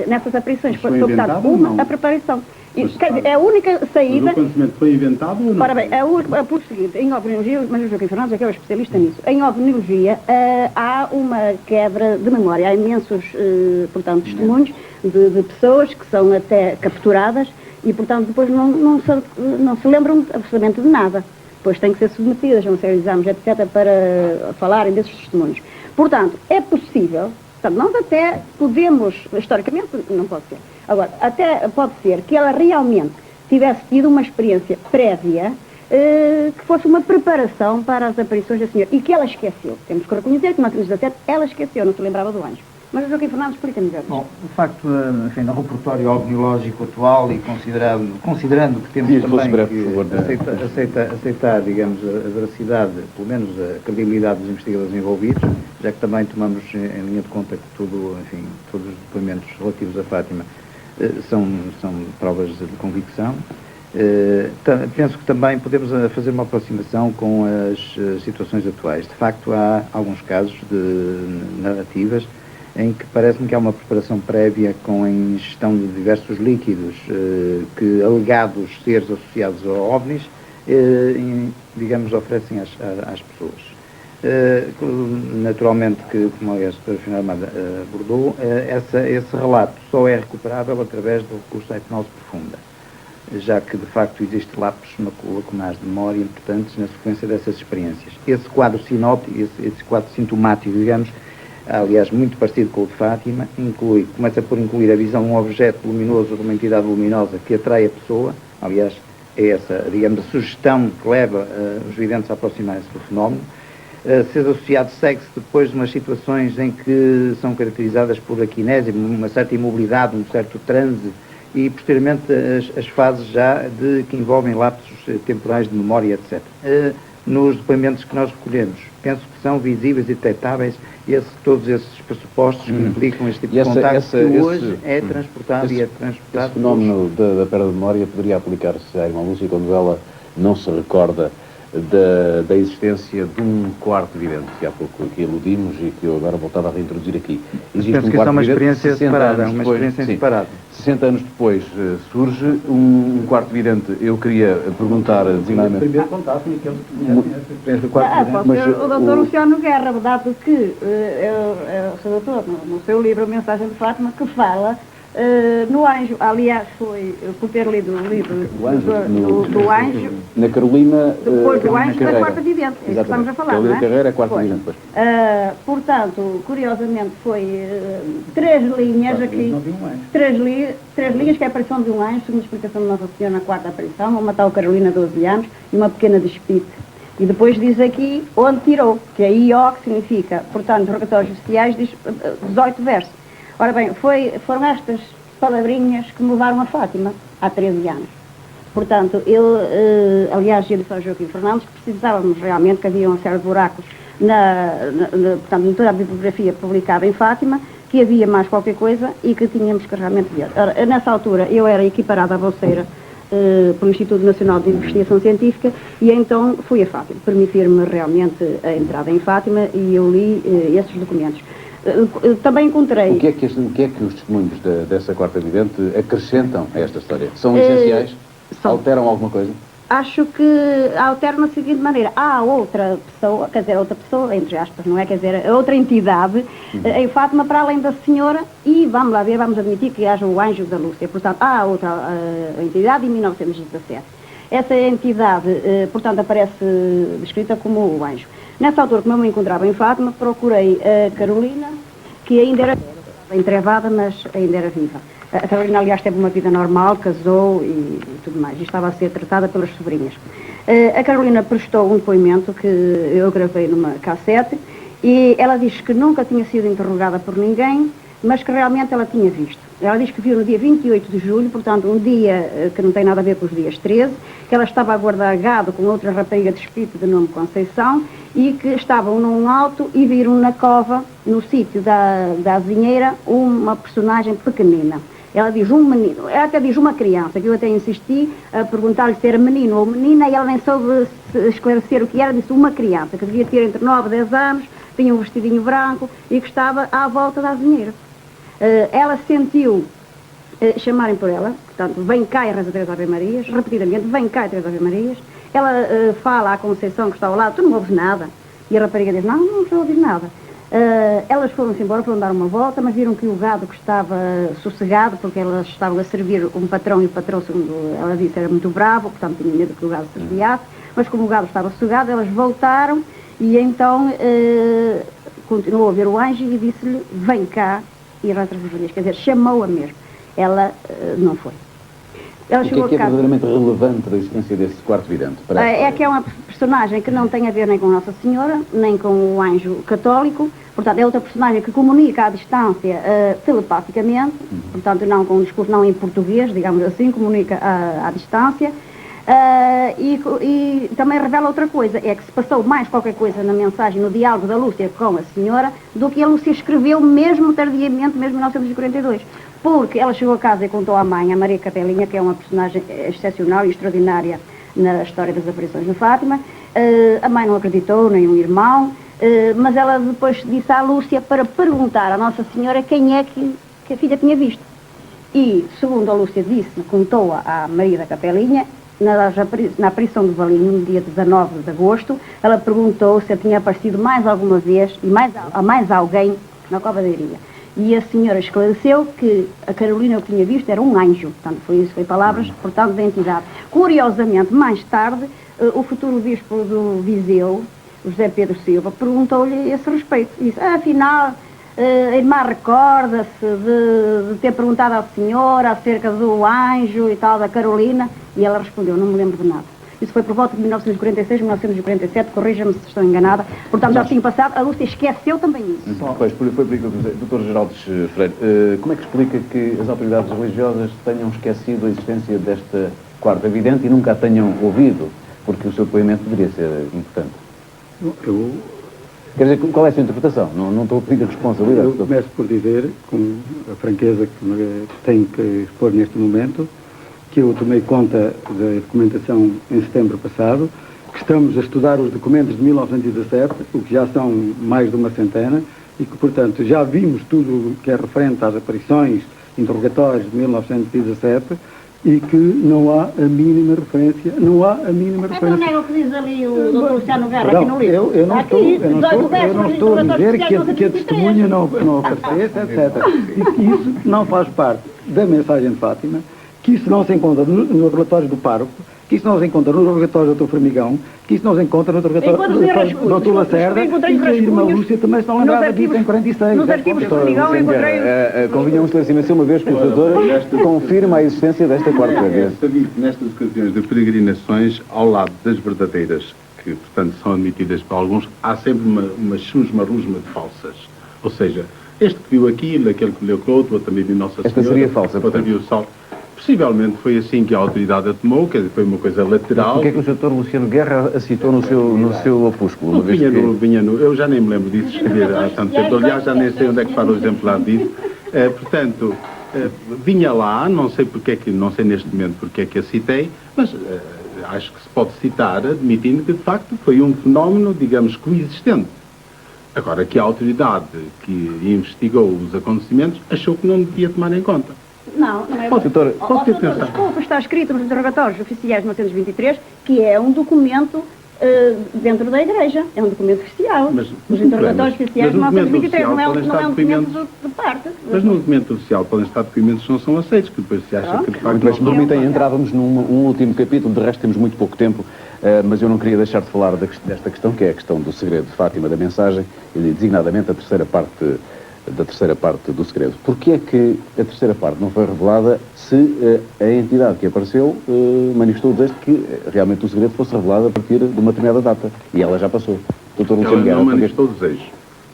nessas aparições. Foi portanto, a preparação. Quer dizer, é a única saída... Mas o conhecimento foi inventado ou não? Ora bem, por seguinte, em ovniologia, mas o Joaquim Fernandes é que é o especialista nisso, em ovniologia há uma quebra de memória, há imensos, portanto, testemunhos de pessoas que são até capturadas e, portanto, depois não se lembram absolutamente de nada. Depois têm que ser submetidas a um série de exames, etc., para falarem desses testemunhos. Portanto, é possível... Portanto, nós até podemos, historicamente não pode ser, agora, até pode ser que ela realmente tivesse tido uma experiência prévia que fosse uma preparação para as aparições da senhora e que ela esqueceu. Temos que reconhecer que, em 1917, ela esqueceu, não se lembrava do anjo. Mas o Joaquim Fernandes explica melhor. Bom, o facto, enfim, do repertório ovniológico atual e considerando que temos também que aceitar, digamos, a veracidade, pelo menos a credibilidade dos investigadores envolvidos, já que também tomamos em linha de conta que todos os depoimentos relativos a Fátima são provas de convicção. Penso que também podemos fazer uma aproximação com as situações atuais. De facto, há alguns casos de narrativas em que parece-me que há uma preparação prévia com a ingestão de diversos líquidos que, alegados seres associados a OVNIs, digamos, oferecem às pessoas. Naturalmente que, como aliás a Sra. Armada abordou, esse relato só é recuperável através do recurso à hipnose profunda, já que de facto existe lapsos lacunares de memória importantes na sequência dessas experiências. Esse quadro sinóptico, esse quadro sintomático, digamos, aliás muito parecido com o de Fátima, começa por incluir a visão de um objeto luminoso ou de uma entidade luminosa que atrai a pessoa, aliás é essa, digamos, a sugestão que leva os videntes a aproximarem-se do fenómeno. Ser associado segue-se depois de umas situações em que são caracterizadas por aquinésia, uma certa imobilidade, um certo transe, e posteriormente as fases já que envolvem lapsos temporais de memória, etc. Nos depoimentos que nós recolhemos, penso que são visíveis e detectáveis todos esses pressupostos que implicam este tipo de contacto que hoje é transportado e é transportado. Esse fenómeno da perda de memória poderia aplicar-se à irmã Lúcia quando ela não se recorda da existência de um quarto vidente, que há pouco aqui iludimos e que eu agora voltava a reintroduzir aqui. Existe penso que isso é uma experiência separada, uma experiência separada. 60 anos depois surge um quarto vidente. Eu queria perguntar designadamente... Primeiro contato-me que ele tinha essa experiência do quarto vidente. Mas o doutor Luciano Guerra, dado que o seu doutor, no seu livro, A Mensagem de Fátima, que fala no Anjo, aliás, foi por ter lido o livro do Anjo, na Carolina, depois do Anjo da Quarta Vidente, é isso que estamos a falar, não é? Carreira é Quarta Vidente, depois. Portanto, curiosamente, foi 3 linhas aqui, 3 linhas que é a aparição de um anjo, segundo a explicação de Nossa Senhora na quarta aparição, uma tal Carolina, 12 anos, e uma pequena despite. E depois diz aqui onde tirou, que é I.O., que significa, portanto, Rogatórios Celestiais, diz 18 versos. Ora bem, foram estas palavrinhas que me levaram a Fátima, há 13 anos. Portanto, aliás, eu disse ao Joaquim Fernandes que precisávamos realmente, que havia um série de buracos portanto, em toda a bibliografia publicada em Fátima, que havia mais qualquer coisa e que tínhamos que realmente ver. Ora, nessa altura, eu era equiparada à bolseira pelo Instituto Nacional de Investigação Científica e então fui a Fátima, permitir-me realmente a entrada em Fátima e eu li esses documentos. Também encontrei... O que é que os testemunhos dessa quarta vidente acrescentam a esta história? São essenciais? Alteram alguma coisa? Acho que alteram da seguinte maneira. Há outra pessoa, quer dizer, outra pessoa, entre aspas, não é? Quer dizer, outra entidade em Fátima para além da senhora e, vamos lá ver, vamos admitir que haja o Anjo da Lúcia. Portanto, há outra entidade em 1917. Essa entidade, portanto, aparece descrita como o Anjo. Nessa altura, como eu me encontrava em Fátima, procurei a Carolina, que ainda era entrevada, mas ainda era viva. A Carolina, aliás, teve uma vida normal, casou e tudo mais, e estava a ser tratada pelas sobrinhas. A Carolina prestou um depoimento que eu gravei numa cassete, e ela diz que nunca tinha sido interrogada por ninguém, mas que realmente ela tinha visto. Ela diz que viu no dia 28 de julho, portanto, um dia que não tem nada a ver com os dias 13, que ela estava a guardar gado com outra rapariga de espírito de nome Conceição e que estavam num alto e viram na cova, no sítio da azinheira, uma personagem pequenina. Ela diz um menino, ela até diz uma criança, que eu até insisti a perguntar-lhe se era menino ou menina e ela nem soube esclarecer o que era, disse uma criança, que devia ter entre 9 e 10 anos, tinha um vestidinho branco e que estava à volta da azinheira. Ela sentiu chamarem por ela, portanto, vem cá e reza 3 Ave Marias, repetidamente, vem cá e 3 Ave Marias. Ela fala à Conceição que está ao lado, tu não ouves nada. E a rapariga diz, não estou a ouvir nada. Elas foram-se embora, foram dar uma volta, mas viram que o gado que estava sossegado, porque elas estavam a servir um patrão e o patrão, segundo ela disse, era muito bravo, portanto tinha medo que o gado se desviasse, mas como o gado estava sossegado, elas voltaram e então continuou a ver o anjo e disse-lhe, vem cá e reza 3 Ave Marias, quer dizer, chamou-a mesmo. Ela não foi. Ela o que é verdadeiramente relevante da existência desse quarto vidente? É que é uma personagem que não tem a ver nem com Nossa Senhora, nem com o anjo católico, portanto é outra personagem que comunica à distância telepaticamente, portanto não com um discurso, não em português, digamos assim, comunica à distância, e também revela outra coisa, é que se passou mais qualquer coisa na mensagem, no diálogo da Lúcia com a Senhora, do que a Lúcia escreveu mesmo tardiamente, mesmo em 1942. Porque ela chegou a casa e contou à mãe, a Maria Capelinha, que é uma personagem excepcional e extraordinária na história das aparições de Fátima. A mãe não acreditou, nem o irmão, mas ela depois disse à Lúcia para perguntar à Nossa Senhora quem é que a filha tinha visto. E, segundo a Lúcia disse, contou à Maria da Capelinha, na aparição do Valinho, no dia 19 de agosto, ela perguntou se tinha aparecido mais alguma vez e mais alguém na Cova da Iria. E a senhora esclareceu que a Carolina que tinha visto era um anjo, portanto foi palavras, portanto, da entidade. Curiosamente, mais tarde, o futuro bispo do Viseu, José Pedro Silva, perguntou-lhe esse respeito. Disse, afinal, a irmã recorda-se de ter perguntado à senhora acerca do anjo e tal, da Carolina, e ela respondeu, não me lembro de nada. Isso foi por volta de 1946, 1947, corrija-me se estou enganada. Portanto, já tinha passado, a Lúcia esqueceu também isso. Pois, foi por isso que eu disse. Dr. Geraldo Freire, como é que explica que as autoridades religiosas tenham esquecido a existência desta quarta vidente e nunca a tenham ouvido? Porque o seu depoimento deveria ser importante. Quer dizer, qual é a sua interpretação? Não estou a pedir a responsabilidade. Eu começo por dizer, com a franqueza que tenho que expor neste momento, que eu tomei conta da documentação em setembro passado, que estamos a estudar os documentos de 1917, o que já são mais de uma centena, e que, portanto, já vimos tudo o que é referente às aparições, interrogatórios de 1917, e que não há a mínima referência, Então não é o que diz ali o Dr. Luciano Guerra aqui no livro? Eu não estou a dizer que a testemunha não aparecesse, etc. E que isso não faz parte da mensagem de Fátima, que isso não se encontra nos relatórios do pároco, que isso não se encontra nos relatórios do Dr. Formigão, que isso não se encontra nos relatórios do Dr. Lacerda, e que a irmã Lúcia também estão lembrada disso em 46. Nos arquivos do Formigão encontrei... Convinha um esclarecimento, uma vez que o doutor confirma a existência desta quarta vez. Nestas ocasiões de peregrinações, ao lado das verdadeiras, que, portanto, são admitidas por alguns, há sempre uma chusma-rusma de falsas. Ou seja, este que viu aquilo, aquele que leu com o outro também viu Nossa Senhora. Esta seria falsa, outra viu o sol. Possivelmente foi assim que a autoridade a tomou, quer dizer, foi uma coisa lateral. Porquê é que o Dr. Luciano Guerra a citou no seu opúsculo? Eu já nem me lembro disso, escrever há tanto tempo. Aliás, já nem sei onde é que para o exemplar disso. Portanto, vinha lá, não sei não sei neste momento porque é que a citei, mas acho que se pode citar, admitindo que de facto foi um fenómeno, digamos, coexistente. Agora, que a autoridade que investigou os acontecimentos achou que não devia tomar em conta. Não é. Desculpa, está escrito nos interrogatórios oficiais de 1923 que é um documento dentro da Igreja. É um documento oficial. Os interrogatórios oficiais de 1923 não é um documento de parte. Mas no documento oficial podem estar documentos que não são aceitos, que depois se acha que de facto... Mas se permitem, entrávamos num último capítulo, de resto temos muito pouco tempo, mas eu não queria deixar de falar desta questão, que é a questão do segredo de Fátima, da mensagem, e designadamente a terceira parte do segredo. Porquê é que a terceira parte não foi revelada se a entidade que apareceu manifestou o desejo de que realmente o segredo fosse revelado a partir de uma determinada data? E ela já passou. Ela não manifestou o desejo.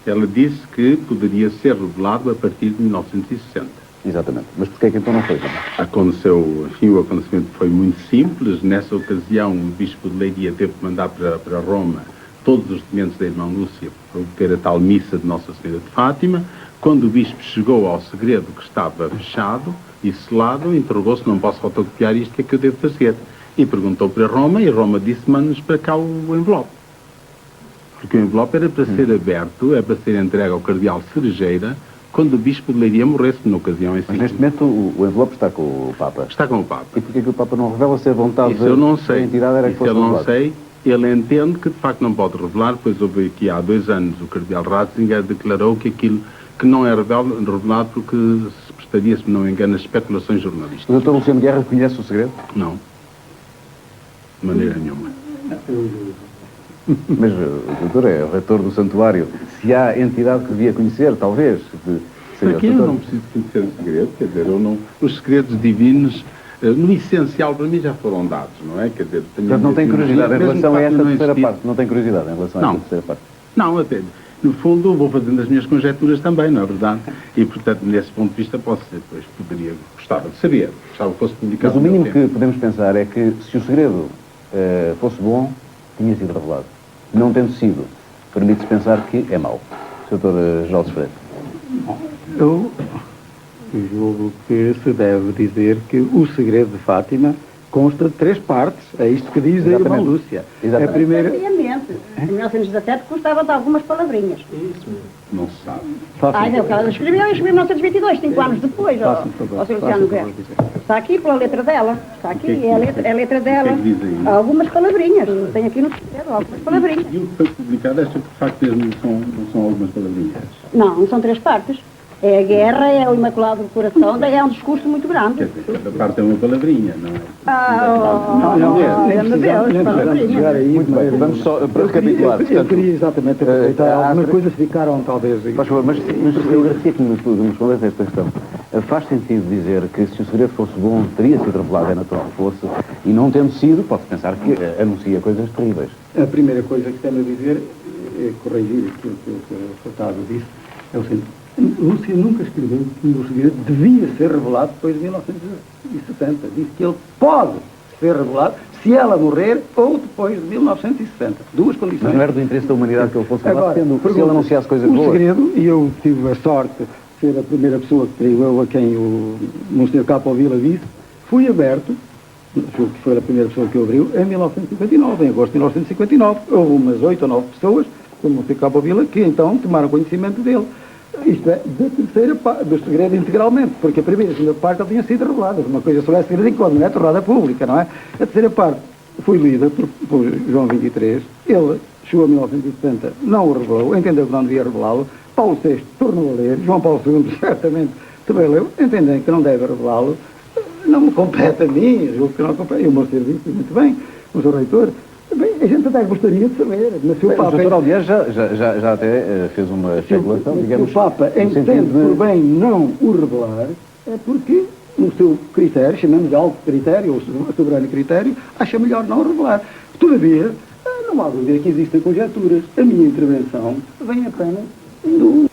Ela disse que poderia ser revelado a partir de 1960. Exatamente. Mas porquê é que então não foi? Aconteceu, enfim, o acontecimento foi muito simples. Nessa ocasião, o Bispo de Leiria teve que mandar para Roma todos os documentos da irmã Lúcia para obter a tal missa de Nossa Senhora de Fátima. Quando o Bispo chegou ao segredo que estava fechado e selado, interrogou-se: não posso fotocopiar isto, o que é que eu devo fazer? E perguntou para Roma, e Roma disse: manda-nos para cá o envelope. Porque o envelope era para ser aberto, é para ser entregue ao cardeal Cerejeira, quando o Bispo de Leiria morresse, na ocasião em si. Mas neste momento o envelope está com o Papa. Está com o Papa. E porquê que o Papa não revela se a vontade Isso eu não sei. da entidade era que Isso fosse eu não revelado? sei. Ele entende que de facto não pode revelar, pois houve aqui há 2 anos o cardeal Ratzinger declarou que aquilo que não é revelado porque se prestaria, se não me engano, a especulações jornalísticas. O Dr. Luciano Guerra conhece o segredo? Não. De maneira nenhuma. Mas o doutor é o reitor do santuário. Se há entidade que devia conhecer, talvez. Aqui eu não preciso conhecer o segredo, quer dizer, os segredos divinos, no essencial, para mim já foram dados, não é? Quer dizer, Portanto, não tem curiosidade em relação a esta terceira parte? Não tem curiosidade em relação a esta terceira parte? Não, até. No fundo, vou fazendo as minhas conjecturas também, não é verdade? E, portanto, nesse ponto de vista, gostava de saber, gostava que fosse publicado. Mas o mínimo que podemos pensar é que, se o segredo fosse bom, tinha sido revelado. Não tendo sido, permite-se pensar que é mau. Sr. Geraldo Freire. Eu julgo que se deve dizer que o segredo de Fátima consta de 3 partes. É isto que diz a irmã Lúcia. A primeira... Em 1917 constava de algumas palavrinhas. Isso não se sabe. Ela escreveu em 1922, 5 anos depois, ao Sr. Luciano Guerra. Está aqui pela letra dela. Está aqui, é a letra dela. Algumas palavrinhas. Tem aqui no segredo algumas palavrinhas. E o que foi publicado, esta de facto mesmo não são algumas palavrinhas. Não, são 3 partes. É a guerra, é o Imaculado do Coração, daí é um discurso muito grande. Quer dizer, cada parte é uma palavrinha, não é? Muito bem, vamos só para recapitular. Eu queria exatamente aproveitar algumas coisas que ficaram talvez... Mas eu agradecia que nos respondesse esta questão. Faz sentido dizer que se o segredo fosse bom, teria sido revelado, é natural que fosse, e não tendo sido, pode-se pensar que anuncia coisas terríveis. A primeira coisa que temos a dizer, é corrigir aquilo que o tratado disse, é o seguinte: Lúcia nunca escreveu que o segredo devia ser revelado depois de 1970. Disse que ele pode ser revelado se ela morrer ou depois de 1960. 2 condições. Mas não era do interesse da humanidade que ele fosse revelado, Agora, se ele anunciasse coisas boas. O segredo, e eu tive a sorte de ser a primeira pessoa que creio eu, a quem o Monsenhor Capo Vila disse, fui aberto, julgo que foi a primeira pessoa que o abriu, em 1959, em agosto de 1959. Houve umas 8 ou 9 pessoas, como o Monsenhor Capo Vila, que então tomaram conhecimento dele. Isto é, da terceira parte, do segredo integralmente, porque a primeira e a segunda parte tinha sido revelada. Uma coisa só é segredo enquanto não é tornada pública, não é? A terceira parte foi lida por João 23, ele chegou a 1970, não o revelou, entendeu que não devia revelá-lo, Paulo VI tornou a ler, João Paulo II certamente também leu, entendem que não deve revelá-lo, não me compete a mim, julgo que não compete, e o meu serviço, muito bem, o seu reitor. Bem, a gente até gostaria de saber. Mas se o Papa... O doutor Aldier já até fez uma especulação, digamos... Se o Papa entende por bem não o revelar, é porque, no seu critério, chamamos de alto critério, ou soberano critério, acha melhor não revelar. Todavia, não há dúvida que existem conjecturas. A minha intervenção vem apenas do